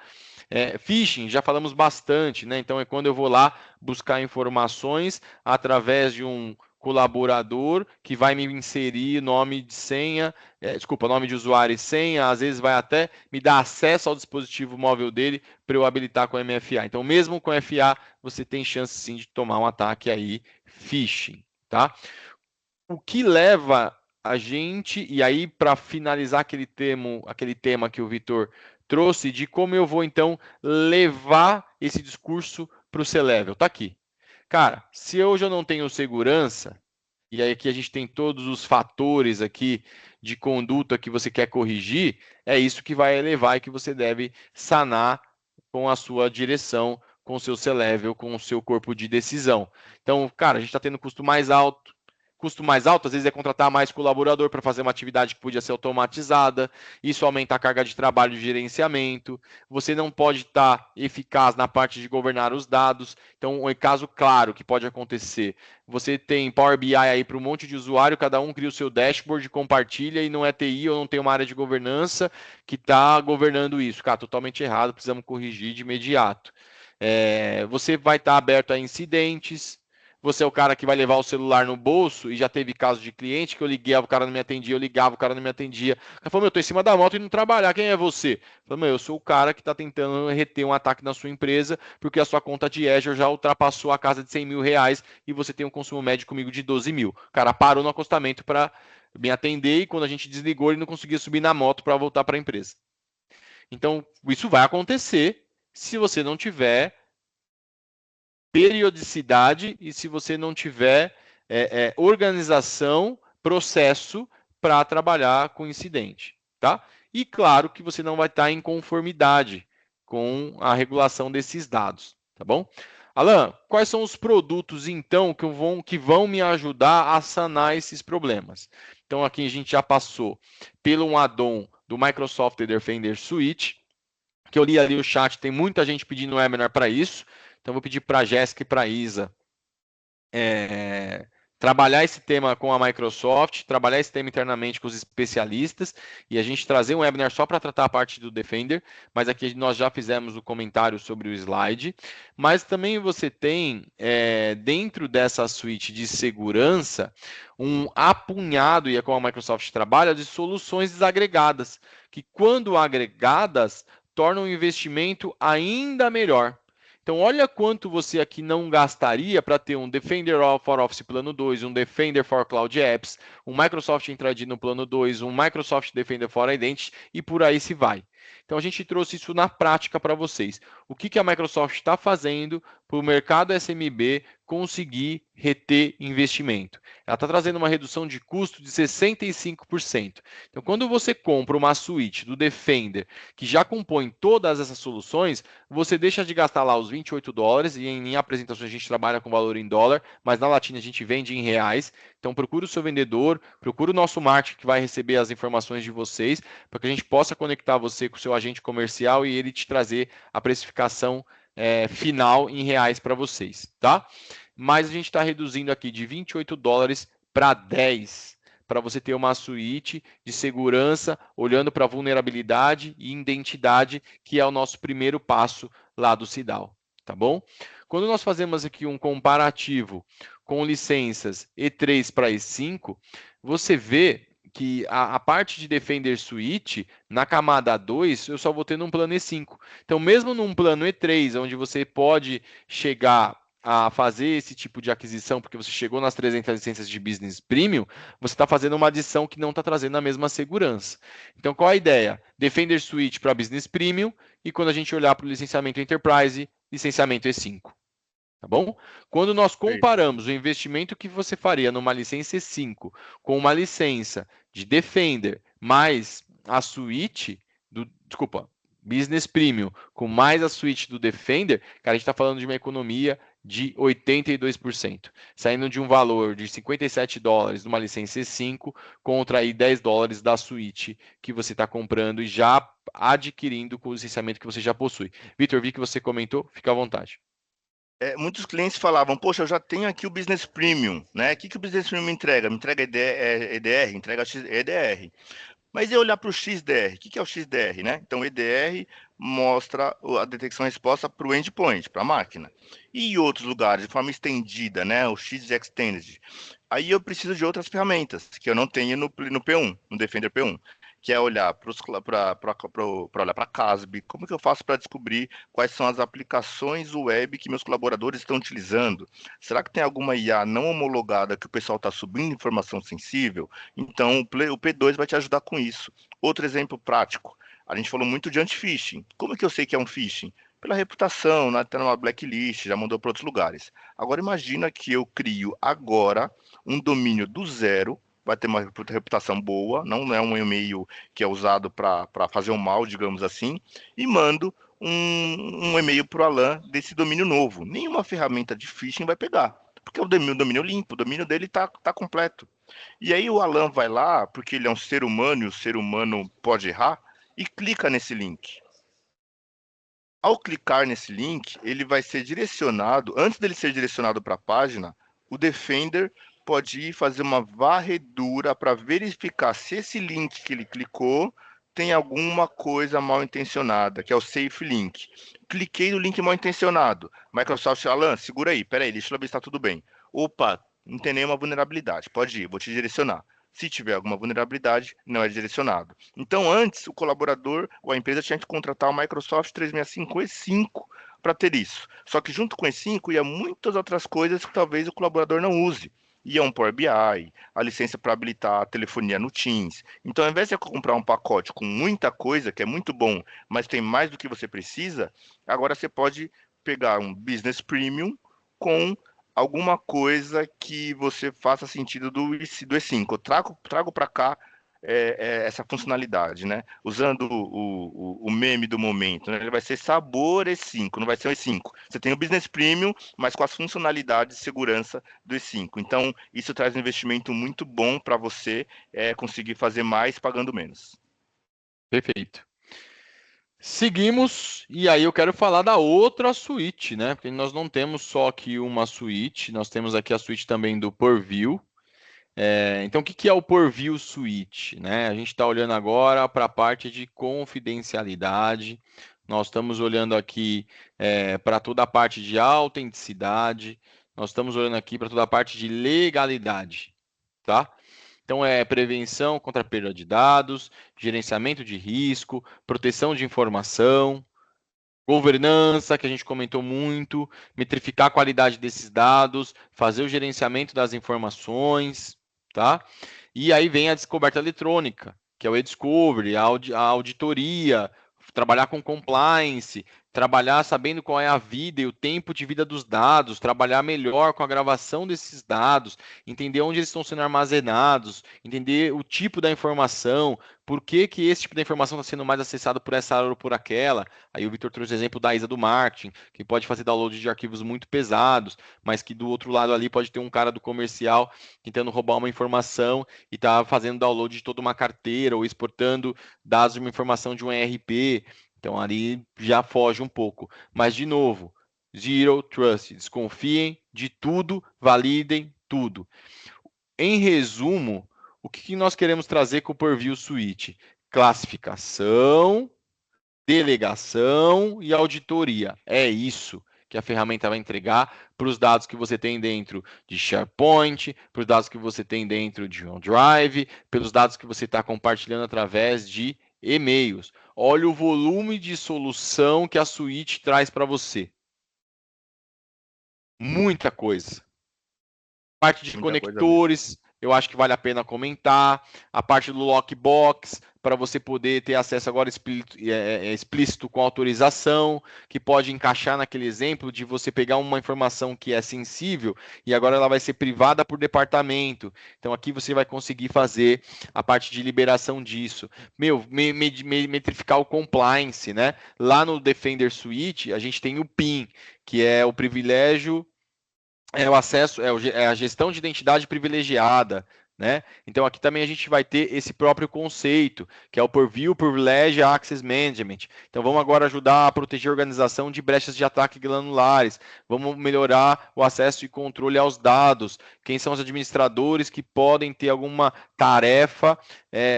Phishing, já falamos bastante, né? Então, é quando eu vou lá buscar informações através de um colaborador que vai me inserir nome de senha, nome de usuário e senha, às vezes vai até me dar acesso ao dispositivo móvel dele para eu habilitar com o MFA. Então, mesmo com FA, você tem chance sim de tomar um ataque aí, phishing, tá? O que leva a gente, e aí para finalizar aquele tema que o Vitor trouxe, de como eu vou então levar esse discurso para o C-Level, tá aqui. Cara, se hoje eu não tenho segurança, e aí aqui a gente tem todos os fatores aqui de conduta que você quer corrigir, é isso que vai elevar e que você deve sanar com a sua direção, com o seu C-Level, com o seu corpo de decisão. Então, cara, a gente está tendo custo mais alto. Custo mais alto, às vezes, é contratar mais colaborador para fazer uma atividade que podia ser automatizada. Isso aumenta a carga de trabalho de gerenciamento. Você não pode estar eficaz na parte de governar os dados. Então, um caso claro que pode acontecer: você tem Power BI aí para um monte de usuário, cada um cria o seu dashboard, compartilha, e não é TI ou não tem uma área de governança que está governando isso. Cara, totalmente errado, precisamos corrigir de imediato. Você vai estar aberto a incidentes. Você é o cara que vai levar o celular no bolso, e já teve caso de cliente que eu liguei, o cara não me atendia, eu ligava, o cara não me atendia. Ele falou: meu, eu tô em cima da moto e não trabalhar, quem é você? Eu falei: meu, eu sou o cara que está tentando reter um ataque na sua empresa, porque a sua conta de Azure já ultrapassou a casa de R$ 100.000 e você tem um consumo médio comigo de 12 mil. O cara parou no acostamento para me atender, e quando a gente desligou, ele não conseguia subir na moto para voltar para a empresa. Então, isso vai acontecer se você não tiver periodicidade e se você não tiver organização, processo para trabalhar com incidente, tá? E claro que você não vai estar em conformidade com a regulação desses dados, tá bom? Alan, quais são os produtos, então, que vão me ajudar a sanar esses problemas? Então, aqui a gente já passou pelo um add-on do Microsoft Defender Suite, que eu li ali o chat, tem muita gente pedindo um webinar para isso. Então, vou pedir para a Jéssica e para a Isa trabalhar esse tema com a Microsoft, trabalhar esse tema internamente com os especialistas e a gente trazer um webinar só para tratar a parte do Defender, mas aqui nós já fizemos o comentário sobre o slide, mas também você tem dentro dessa suíte de segurança um apunhado, e é como a Microsoft trabalha, de soluções desagregadas, que quando agregadas tornam o investimento ainda melhor. Então, olha quanto você aqui não gastaria para ter um Defender for Office Plano 2, um Defender for Cloud Apps, um Microsoft Entra-ID no Plano 2, um Microsoft Defender for Identity e por aí se vai. Então, a gente trouxe isso na prática para vocês. O que a Microsoft está fazendo para o mercado SMB conseguir reter investimento? Ela está trazendo uma redução de custo de 65%. Então, quando você compra uma suíte do Defender, que já compõe todas essas soluções, você deixa de gastar lá os $28, e em apresentações a gente trabalha com valor em dólar, mas na Latina a gente vende em reais. Então, procura o seu vendedor, procura o nosso marketing que vai receber as informações de vocês, para que a gente possa conectar você com o seu agente comercial e ele te trazer a precificação final em reais para vocês, tá? Mas a gente está reduzindo aqui de $28 para 10, para você ter uma suíte de segurança, olhando para vulnerabilidade e identidade, que é o nosso primeiro passo lá do CIDAL, tá bom? Quando nós fazemos aqui um comparativo com licenças E3 para E5, você vê que a parte de Defender Suite, na camada 2, eu só vou ter num plano E5. Então, mesmo num plano E3, onde você pode chegar a fazer esse tipo de aquisição, porque você chegou nas 300 licenças de Business Premium, você está fazendo uma adição que não está trazendo a mesma segurança. Então, qual a ideia? Defender Suite para Business Premium, e quando a gente olhar para o licenciamento Enterprise, licenciamento E5. Tá bom? Quando nós comparamos o investimento que você faria numa licença E5 com uma licença de Defender mais a suíte Business Premium com mais a suíte do Defender, cara, a gente está falando de uma economia de 82%, saindo de um valor de $57 numa licença E5 contra aí $10 da suíte que você está comprando e já adquirindo com o licenciamento que você já possui. Vitor, vi que você comentou, fica à vontade.
Muitos clientes falavam, poxa, eu já tenho aqui o Business Premium, né? O que o Business Premium me entrega? Me entrega EDR, entrega EDR. Mas eu olhar para o XDR, o que é o XDR, né? Então, o EDR mostra a detecção e resposta para o endpoint, para a máquina. E em outros lugares, de forma estendida, né? O X Extended. Aí eu preciso de outras ferramentas, que eu não tenho no P1, no Defender P1. Que é olhar para olhar para a CASB, como que eu faço para descobrir quais são as aplicações web que meus colaboradores estão utilizando? Será que tem alguma IA não homologada que o pessoal está subindo informação sensível? Então, o P2 vai te ajudar com isso. Outro exemplo prático, a gente falou muito de anti-phishing. Como que eu sei que é um phishing? Pela reputação, está numa blacklist, já mandou para outros lugares. Agora, imagina que eu crio agora um domínio do zero, vai ter uma reputação boa, não é um e-mail que é usado para fazer um mal, digamos assim, e mando um e-mail para o Alan desse domínio novo. Nenhuma ferramenta de phishing vai pegar, porque o domínio limpo, o domínio dele está completo. E aí o Alan vai lá, porque ele é um ser humano e o ser humano pode errar, e clica nesse link. Ao clicar nesse link, ele vai ser direcionado, antes dele ser direcionado para a página, o Defender pode ir fazer uma varredura para verificar se esse link que ele clicou tem alguma coisa mal intencionada, que é o Safe Link. Cliquei no link mal intencionado. Microsoft, Alan, segura aí, peraí, deixa eu ver se está tudo bem. Opa, não tem nenhuma vulnerabilidade, pode ir, vou te direcionar. Se tiver alguma vulnerabilidade, não é direcionado. Então, antes, o colaborador ou a empresa tinha que contratar o Microsoft 365 E5 para ter isso. Só que junto com o E5 ia muitas outras coisas que talvez o colaborador não use. Ia um Power BI, a licença para habilitar a telefonia no Teams. Então, ao invés de comprar um pacote com muita coisa, que é muito bom, mas tem mais do que você precisa, agora você pode pegar um Business Premium com alguma coisa que você faça sentido do E5. Eu trago para cá essa funcionalidade, né? Usando o meme do momento, né? Ele vai ser sabor E5, não vai ser o E5. Você tem o Business Premium, mas com as funcionalidades de segurança do E5. Então, isso traz um investimento muito bom para você conseguir fazer mais pagando menos.
Perfeito. Seguimos, e aí eu quero falar da outra suíte, né? Porque nós não temos só aqui uma suíte, nós temos aqui a suíte também do Purview. Então, o que é o Purview Suite, né? A gente está olhando agora para a parte de confidencialidade, nós estamos olhando aqui para toda a parte de autenticidade, nós estamos olhando aqui para toda a parte de legalidade, tá? Então, é prevenção contra a perda de dados, gerenciamento de risco, proteção de informação, governança, que a gente comentou muito, metrificar a qualidade desses dados, fazer o gerenciamento das informações, tá? E aí vem a descoberta eletrônica, que é o e-discovery, a auditoria, trabalhar com compliance, trabalhar sabendo qual é a vida e o tempo de vida dos dados, trabalhar melhor com a gravação desses dados, entender onde eles estão sendo armazenados, entender o tipo da informação, por que esse tipo de informação está sendo mais acessado por essa área ou por aquela. Aí o Victor trouxe o exemplo da ISA do marketing, que pode fazer download de arquivos muito pesados, mas que do outro lado ali pode ter um cara do comercial tentando roubar uma informação e está fazendo download de toda uma carteira ou exportando dados de uma informação de um ERP. Então ali já foge um pouco. Mas, de novo, Zero Trust. Desconfiem de tudo, validem tudo. Em resumo, o que nós queremos trazer com o Purview Suite? Classificação, delegação e auditoria. É isso que a ferramenta vai entregar para os dados que você tem dentro de SharePoint, para os dados que você tem dentro de OneDrive, pelos dados que você está compartilhando através de e-mails. Olha o volume de solução que a suíte traz para você. Muita coisa. Parte de conectores, eu acho que vale a pena comentar. A parte do lockbox, para você poder ter acesso agora explícito com autorização, que pode encaixar naquele exemplo de você pegar uma informação que é sensível e agora ela vai ser privada por departamento. Então aqui você vai conseguir fazer a parte de liberação disso. Metrificar o compliance, né? Lá no Defender Suite, a gente tem o PIN, que é o privilégio, o acesso, a gestão de identidade privilegiada, né? Então aqui também a gente vai ter esse próprio conceito, que é o Purview Privilege Access Management. Então vamos agora ajudar a proteger a organização de brechas de ataque granulares, vamos melhorar o acesso e controle aos dados, quem são os administradores que podem ter alguma tarefa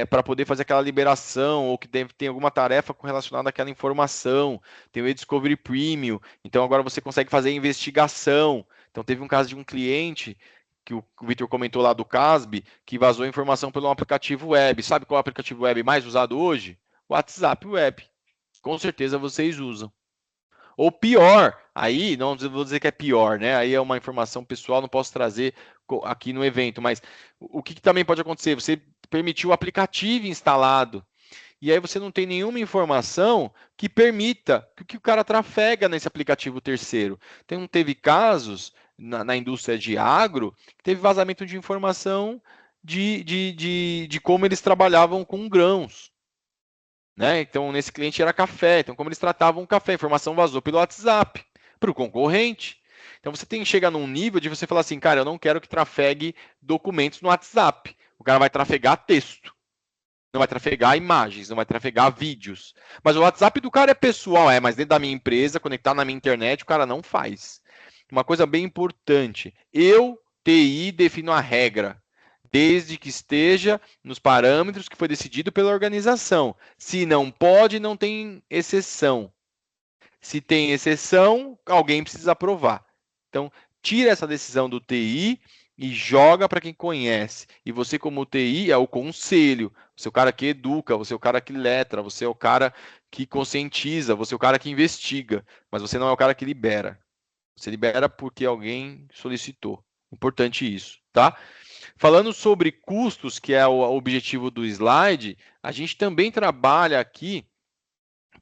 para poder fazer aquela liberação, ou que tem alguma tarefa relacionada àquela informação, tem o e-Discovery Premium, então agora você consegue fazer a investigação. Então, teve um caso de um cliente, que o Victor comentou lá do CASB, que vazou informação pelo aplicativo web. Sabe qual é o aplicativo web mais usado hoje? O WhatsApp Web. Com certeza vocês usam. Ou pior, aí, não vou dizer que é pior, né? Aí é uma informação pessoal, não posso trazer aqui no evento, mas o que também pode acontecer? Você permitiu o aplicativo instalado, e aí você não tem nenhuma informação que permita que o cara trafega nesse aplicativo terceiro. Então, teve casos na indústria de agro que teve vazamento de informação de como eles trabalhavam com grãos. Né? Então, nesse cliente era café. Então, como eles tratavam o café, a informação vazou pelo WhatsApp para o concorrente. Então, você tem que chegar num nível de você falar assim, cara, eu não quero que trafegue documentos no WhatsApp. O cara vai trafegar texto. Não vai trafegar imagens, não vai trafegar vídeos. Mas o WhatsApp do cara é pessoal, mas dentro da minha empresa, conectar na minha internet, o cara não faz. Uma coisa bem importante, eu, TI, defino a regra, desde que esteja nos parâmetros que foi decidido pela organização. Se não pode, não tem exceção. Se tem exceção, alguém precisa aprovar. Então, tira essa decisão do TI e joga para quem conhece. E você, como TI, é o conselho. Você é o cara que educa, você é o cara que letra, você é o cara que conscientiza, você é o cara que investiga, mas você não é o cara que libera. Você libera porque alguém solicitou. Importante isso, tá? Falando sobre custos, que é o objetivo do slide, a gente também trabalha aqui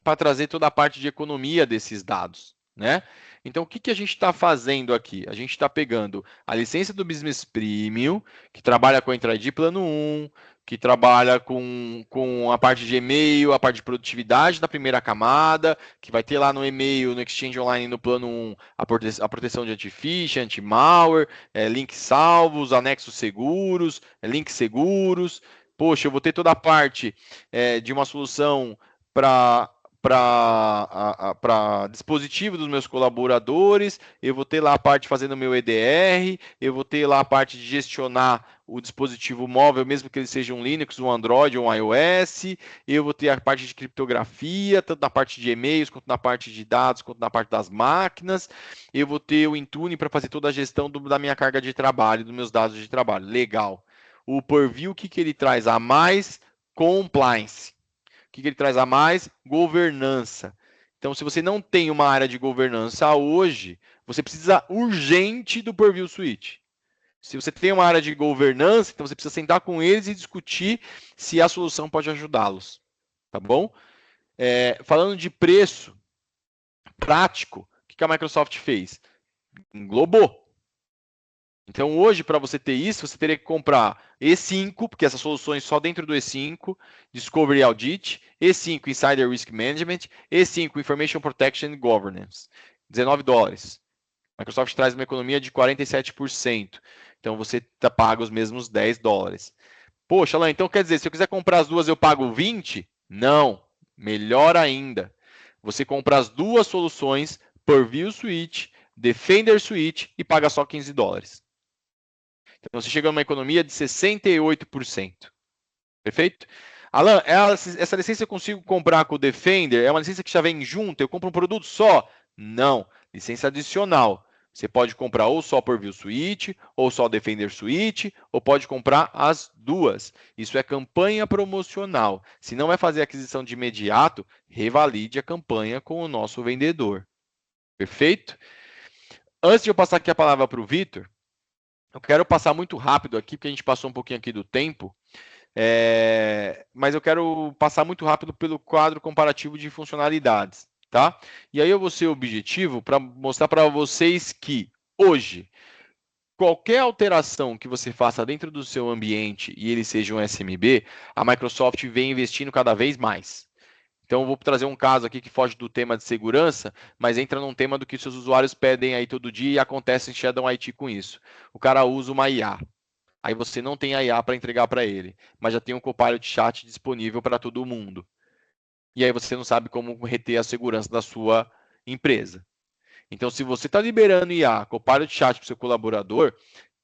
para trazer toda a parte de economia desses dados, né? Então, o que a gente está fazendo aqui? A gente está pegando a licença do Business Premium, que trabalha com a Entra ID Plano 1, que trabalha com a parte de e-mail, a parte de produtividade da primeira camada, que vai ter lá no e-mail, no Exchange Online, no Plano 1, a proteção de anti-phishing, anti-malware, links salvos, anexos seguros, links seguros. Poxa, eu vou ter toda a parte de uma solução para para dispositivo dos meus colaboradores, eu vou ter lá a parte fazendo meu EDR, eu vou ter lá a parte de gestionar o dispositivo móvel, mesmo que ele seja um Linux, um Android ou um iOS, eu vou ter a parte de criptografia, tanto na parte de e-mails, quanto na parte de dados, quanto na parte das máquinas, eu vou ter o Intune para fazer toda a gestão da minha carga de trabalho, dos meus dados de trabalho. Legal. O Purview, o que ele traz a mais? Compliance. O que ele traz a mais? Governança. Então, se você não tem uma área de governança hoje, você precisa urgente do Purview Suite. Se você tem uma área de governança, então você precisa sentar com eles e discutir se a solução pode ajudá-los. Tá bom? Falando de preço prático, o que a Microsoft fez? Englobou. Então, hoje, para você ter isso, você teria que comprar E5, porque essas soluções só dentro do E5, Discovery Audit, E5 Insider Risk Management, E5 Information Protection and Governance, $19. Microsoft traz uma economia de 47%. Então, você paga os mesmos $10. Poxa, Alain, então quer dizer, se eu quiser comprar as duas, eu pago 20? Não, melhor ainda. Você compra as duas soluções, Purview Suite, Defender Suite, e paga só $15. Então, você chega a uma economia de 68%. Perfeito? Alan, essa licença eu consigo comprar com o Defender? É uma licença que já vem junto? Eu compro um produto só? Não. Licença adicional. Você pode comprar ou só Purview Suite, ou só Defender Suite, ou pode comprar as duas. Isso é campanha promocional. Se não vai fazer aquisição de imediato, revalide a campanha com o nosso vendedor. Perfeito? Antes de eu passar aqui a palavra para o Vitor, eu quero passar muito rápido aqui, porque a gente passou um pouquinho aqui do tempo, mas eu quero passar muito rápido pelo quadro comparativo de funcionalidades, tá? E aí eu vou ser objetivo para mostrar para vocês que hoje, qualquer alteração que você faça dentro do seu ambiente e ele seja um SMB, a Microsoft vem investindo cada vez mais. Então, eu vou trazer um caso aqui que foge do tema de segurança, mas entra num tema do que seus usuários pedem aí todo dia e acontece em Shadow IT com isso. O cara usa uma IA. Aí você não tem a IA para entregar para ele, mas já tem um Copilot Chat disponível para todo mundo. E aí você não sabe como reter a segurança da sua empresa. Então, se você está liberando IA, Copilot Chat para o seu colaborador,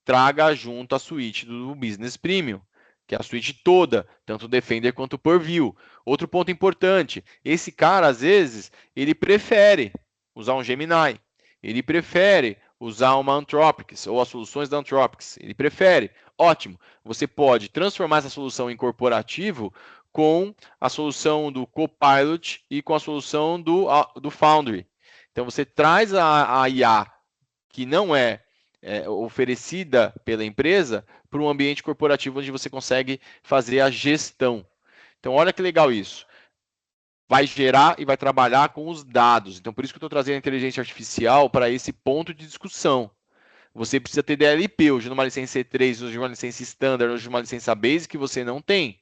traga junto a suíte do Business Premium, que é a suíte toda, tanto o Defender quanto o Purview. Outro ponto importante, esse cara, às vezes, ele prefere usar um Gemini, ele prefere usar uma Anthropics ou as soluções da Anthropics, ele prefere. Ótimo, você pode transformar essa solução em corporativo com a solução do Copilot e com a solução do Foundry. Então, você traz a IA que não é oferecida pela empresa para um ambiente corporativo onde você consegue fazer a gestão. Então, olha que legal isso. Vai gerar e vai trabalhar com os dados. Então, por isso que eu estou trazendo a inteligência artificial para esse ponto de discussão. Você precisa ter DLP, hoje numa licença E3, hoje numa licença Standard, hoje numa licença Basic que você não tem.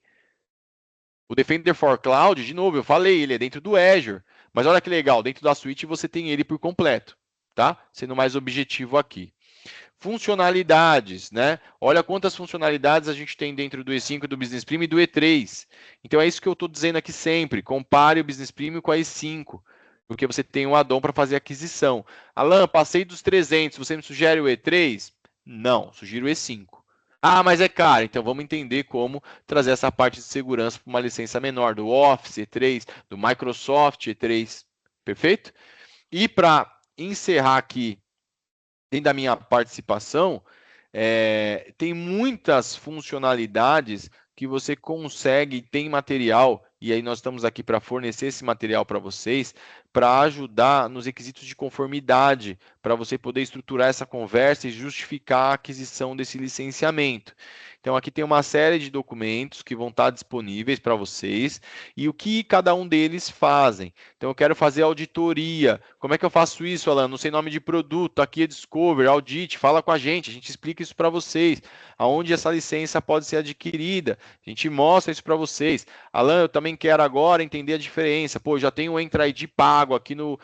O Defender for Cloud, de novo, eu falei, ele é dentro do Azure. Mas olha que legal, dentro da suite você tem ele por completo, tá? Sendo mais objetivo aqui. Funcionalidades, né? Olha quantas funcionalidades a gente tem dentro do E5, do Business Premium e do E3. Então é isso que eu estou dizendo aqui sempre. Compare o Business Premium com a E5, porque você tem um add-on para fazer aquisição. Alan, passei dos 300, você me sugere o E3? Não, sugiro o E5. Ah, mas é caro. Então vamos entender como trazer essa parte de segurança para uma licença menor do Office E3, do Microsoft E3. Perfeito? E para encerrar aqui, dentro da minha participação, tem muitas funcionalidades que você consegue, tem material, e aí nós estamos aqui para fornecer esse material para vocês, para ajudar nos requisitos de conformidade, para você poder estruturar essa conversa e justificar a aquisição desse licenciamento. Então, aqui tem uma série de documentos que vão estar disponíveis para vocês e o que cada um deles fazem. Então, eu quero fazer auditoria. Como é que eu faço isso, Alan? Não sei nome de produto, aqui é Discover, Audit, fala com a gente explica isso para vocês. Aonde essa licença pode ser adquirida, a gente mostra isso para vocês. Alan, eu também quero agora entender a diferença. Pô, já tenho o Entra ID pago aqui no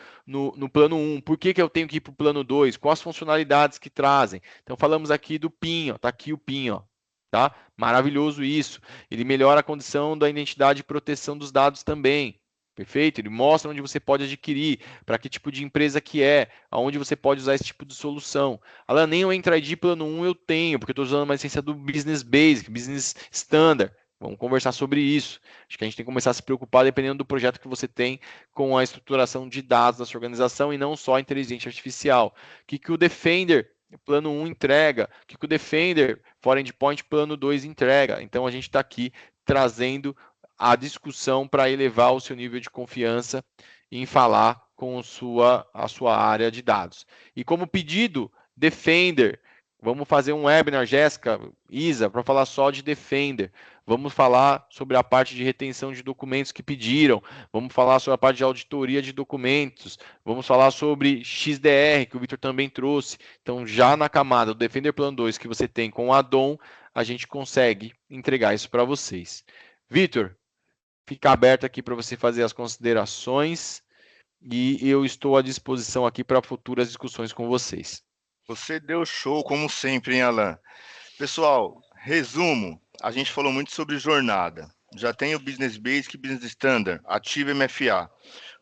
plano 1. Por que eu tenho que ir para o plano 2? Quais as funcionalidades que trazem? Então, falamos aqui do PIN, está aqui o PIN, ó. Tá? Maravilhoso isso. Ele melhora a condição da identidade e proteção dos dados também. Perfeito? Ele mostra onde você pode adquirir, para que tipo de empresa que é, aonde você pode usar esse tipo de solução. Alan, nem o Entra ID plano 1 eu tenho, porque eu estou usando uma licença do Business Basic, Business Standard. Vamos conversar sobre isso. Acho que a gente tem que começar a se preocupar dependendo do projeto que você tem com a estruturação de dados da sua organização e não só a inteligência artificial. O que o Defender plano 1 entrega, o que o Defender Foreign Endpoint plano 2 entrega. Então a gente está aqui trazendo a discussão para elevar o seu nível de confiança em falar com a sua área de dados. E como pedido, Defender, vamos fazer um webinar, Jéssica, Isa, para falar só de Defender. Vamos falar sobre a parte de retenção de documentos que pediram, vamos falar sobre a parte de auditoria de documentos, vamos falar sobre XDR, que o Victor também trouxe. Então, já na camada do Defender Plano 2 que você tem com o add-on, a gente consegue entregar isso para vocês. Victor, fica aberto aqui para você fazer as considerações e eu estou à disposição aqui para futuras discussões com vocês.
Você deu show, como sempre, hein, Alan? Pessoal, resumo, a gente falou muito sobre jornada. Já tem o Business Basic, Business Standard, ativo MFA.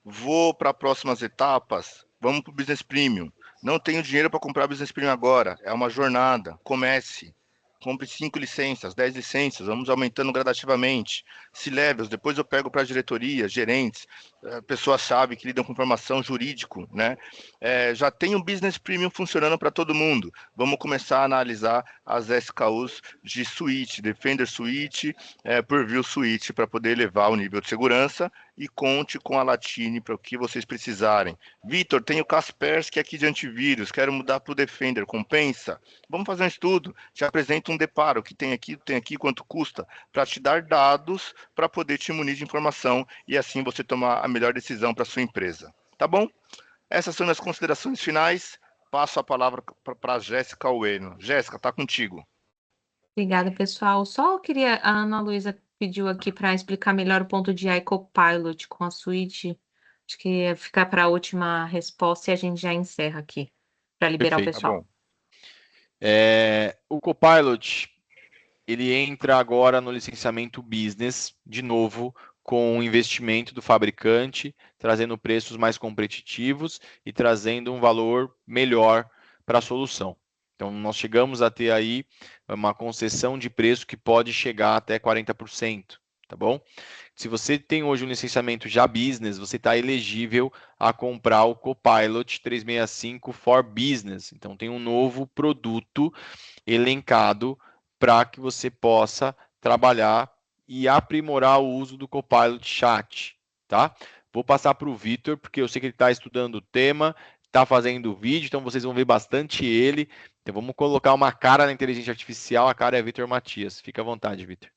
Vou para próximas etapas, vamos para o Business Premium. Não tenho dinheiro para comprar Business Premium agora, é uma jornada, comece. Compre 5 licenças, 10 licenças, vamos aumentando gradativamente. C-levels, depois eu pego para a diretoria, gerentes, pessoas-chave que lidam com informação jurídico, né? Já tem um Business Premium funcionando para todo mundo. Vamos começar a analisar as SKUs de Suite, Defender Suite, Purview Suite, para poder elevar o nível de segurança e conte com a Latini para o que vocês precisarem. Vitor, tenho o Kaspersky aqui de antivírus, quero mudar para o Defender, compensa? Vamos fazer um estudo, te apresento um deparo, o que tem aqui, quanto custa, para te dar dados para poder te munir de informação e assim você tomar a melhor decisão para sua empresa. Tá bom? Essas são as considerações finais. Passo a palavra para a Jéssica Ueno. Jéssica, tá contigo.
Obrigada, pessoal. Só eu queria, a Ana Luísa pediu aqui para explicar melhor o ponto de AI Copilot com a suíte. Acho que ia ficar para a última resposta e a gente já encerra aqui, para liberar o
Perfeito.
pessoal.
Tá bom.
O Copilot, ele entra agora no licenciamento business, de novo, com o investimento do fabricante, trazendo preços mais competitivos e trazendo um valor melhor para a solução. Então, nós chegamos a ter aí uma concessão de preço que pode chegar até 40%, tá bom? Se você tem hoje um licenciamento já business, você está elegível a comprar o Copilot 365 for Business. Então, tem um novo produto elencado para que você possa trabalhar e aprimorar o uso do Copilot Chat, tá? Vou passar para o Victor, porque eu sei que ele está estudando o tema, está fazendo o vídeo, então vocês vão ver bastante ele. Então vamos colocar uma cara na inteligência artificial, a cara é Victor Matias. Fica à vontade, Victor.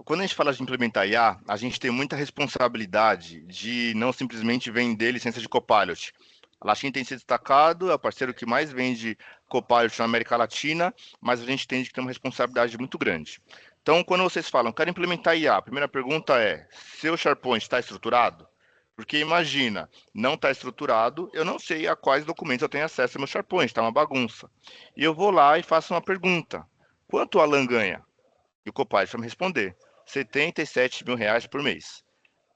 Quando a gente fala de implementar IA, a gente tem muita responsabilidade de não simplesmente vender licença de Copilot. A Latini tem se destacado, é o parceiro que mais vende Copilot na América Latina, mas a gente entende que tem uma responsabilidade muito grande. Então, quando vocês falam, quero implementar IA, a primeira pergunta é, seu SharePoint está estruturado? Porque imagina, não está estruturado, eu não sei a quais documentos eu tenho acesso ao meu SharePoint, está uma bagunça. E eu vou lá e faço uma pergunta, quanto o Alan ganha? E o Copilot vai me responder, R$77 mil por mês.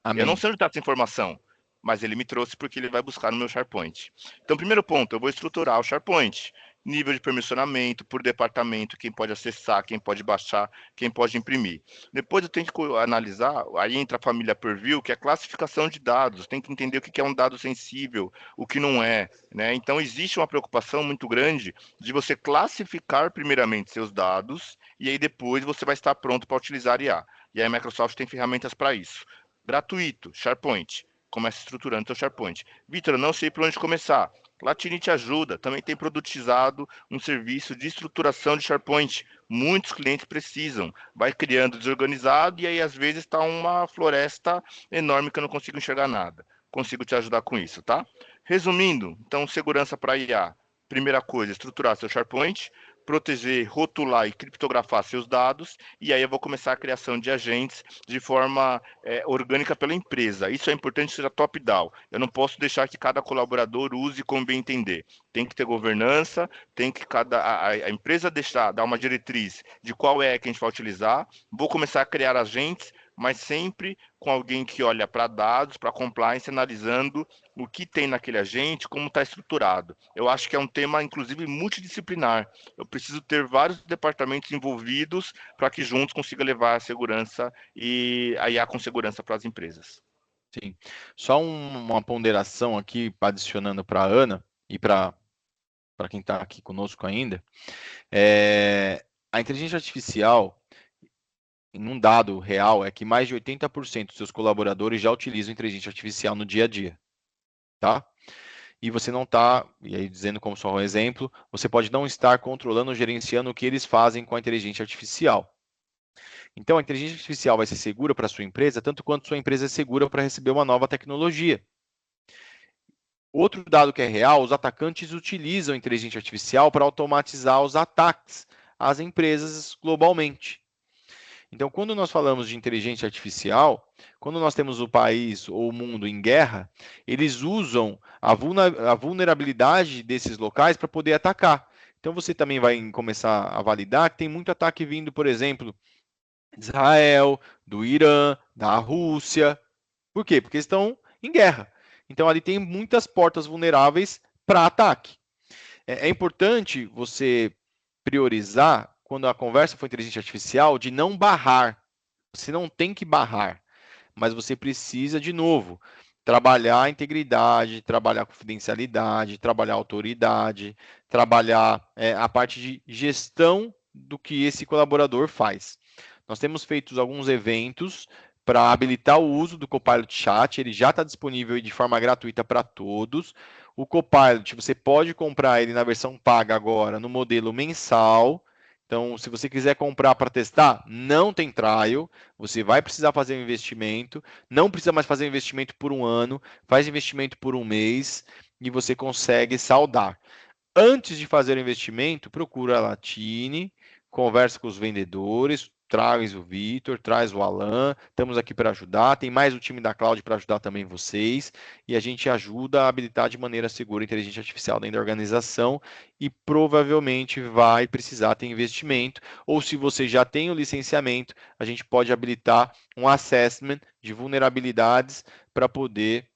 Amém.
Eu não sei onde está essa informação, mas ele me trouxe porque ele vai buscar no meu SharePoint. Então, primeiro ponto, eu vou estruturar o SharePoint. Nível de permissionamento, por departamento, quem pode acessar, quem pode baixar, quem pode imprimir. Depois eu tenho que analisar, aí entra a família Purview, que é a classificação de dados. Tem que entender o que é um dado sensível, o que não é, né? Então, existe uma preocupação muito grande de você classificar primeiramente seus dados e aí depois você vai estar pronto para utilizar IA. E aí a Microsoft tem ferramentas para isso. Gratuito, SharePoint. Começa estruturando seu SharePoint. Vitor, não sei por onde começar. Latini te ajuda. Também tem produtizado um serviço de estruturação de SharePoint. Muitos clientes precisam. Vai criando desorganizado e aí às vezes está uma floresta enorme que eu não consigo enxergar nada. Consigo te ajudar com isso, tá? Resumindo, então, segurança para IA. Primeira coisa, estruturar seu SharePoint, proteger, rotular e criptografar seus dados, e aí eu vou começar a criação de agentes de forma orgânica pela empresa. Isso é importante que seja top-down. Eu não posso deixar que cada colaborador use como bem entender. Tem que ter governança, tem que a empresa dar uma diretriz de qual é que a gente vai utilizar. Vou começar a criar agentes, mas sempre com alguém que olha para dados, para compliance, analisando o que tem naquele agente, como está estruturado. Eu acho que é um tema, inclusive, multidisciplinar. Eu preciso ter vários departamentos envolvidos para que juntos consiga levar a segurança e a IA com segurança para as empresas.
Sim. Só uma ponderação aqui, adicionando para a Ana e para quem está aqui conosco ainda. A inteligência artificial, em um dado real, é que mais de 80% dos seus colaboradores já utilizam inteligência artificial no dia a dia, tá? E você não está, e aí dizendo como só um exemplo, você pode não estar controlando ou gerenciando o que eles fazem com a inteligência artificial. Então, a inteligência artificial vai ser segura para a sua empresa, tanto quanto sua empresa é segura para receber uma nova tecnologia. Outro dado que é real, os atacantes utilizam a inteligência artificial para automatizar os ataques às empresas globalmente. Então, quando nós falamos de inteligência artificial, quando nós temos o país ou o mundo em guerra, eles usam a vulnerabilidade desses locais para poder atacar. Então, você também vai começar a validar que tem muito ataque vindo, por exemplo, de Israel, do Irã, da Rússia. Por quê? Porque estão em guerra. Então, ali tem muitas portas vulneráveis para ataque. É importante você priorizar, quando a conversa for inteligência artificial, de não barrar. Você não tem que barrar, mas você precisa, de novo, trabalhar a integridade, trabalhar a confidencialidade, trabalhar a autoridade, trabalhar a parte de gestão do que esse colaborador faz. Nós temos feito alguns eventos para habilitar o uso do Copilot Chat, ele já está disponível de forma gratuita para todos. O Copilot, você pode comprar ele na versão paga agora, no modelo mensal. Então, se você quiser comprar para testar, não tem trial, você vai precisar fazer um investimento, não precisa mais fazer um investimento por um ano, faz investimento por um mês e você consegue saldar. Antes de fazer o investimento, procura a Latini, conversa com os vendedores, traz o Vitor, traz o Alan, estamos aqui para ajudar, tem mais o time da Cloud para ajudar também vocês, e a gente ajuda a habilitar de maneira segura a inteligência artificial dentro da organização e provavelmente vai precisar ter investimento, ou se você já tem o licenciamento, a gente pode habilitar um assessment de vulnerabilidades para poder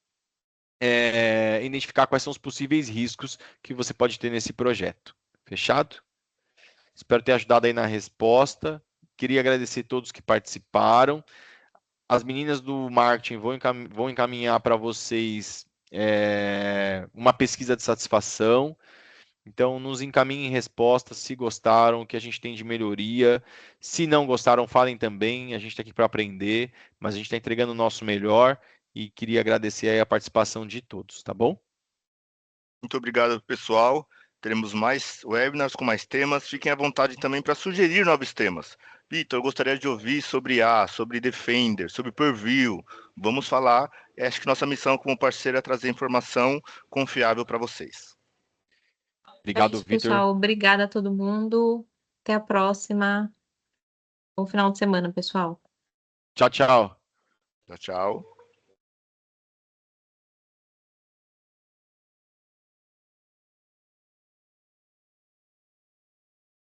identificar quais são os possíveis riscos que você pode ter nesse projeto. Fechado? Espero ter ajudado aí na resposta. Queria agradecer a todos que participaram. As meninas do marketing vão encaminhar para vocês uma pesquisa de satisfação. Então, nos encaminhem respostas se gostaram, o que a gente tem de melhoria. Se não gostaram, falem também. A gente está aqui para aprender, mas a gente está entregando o nosso melhor e queria agradecer aí a participação de todos, tá bom?
Muito obrigado, pessoal. Teremos mais webinars com mais temas. Fiquem à vontade também para sugerir novos temas. Vitor, eu gostaria de ouvir sobre IA, sobre Defender, sobre Purview. Vamos falar. Acho que nossa missão como parceiro é trazer informação confiável para vocês.
Obrigado, Vitor.
Pessoal, obrigada a todo mundo. Até a próxima. Bom final de semana, pessoal.
Tchau, tchau.
Tchau, tchau.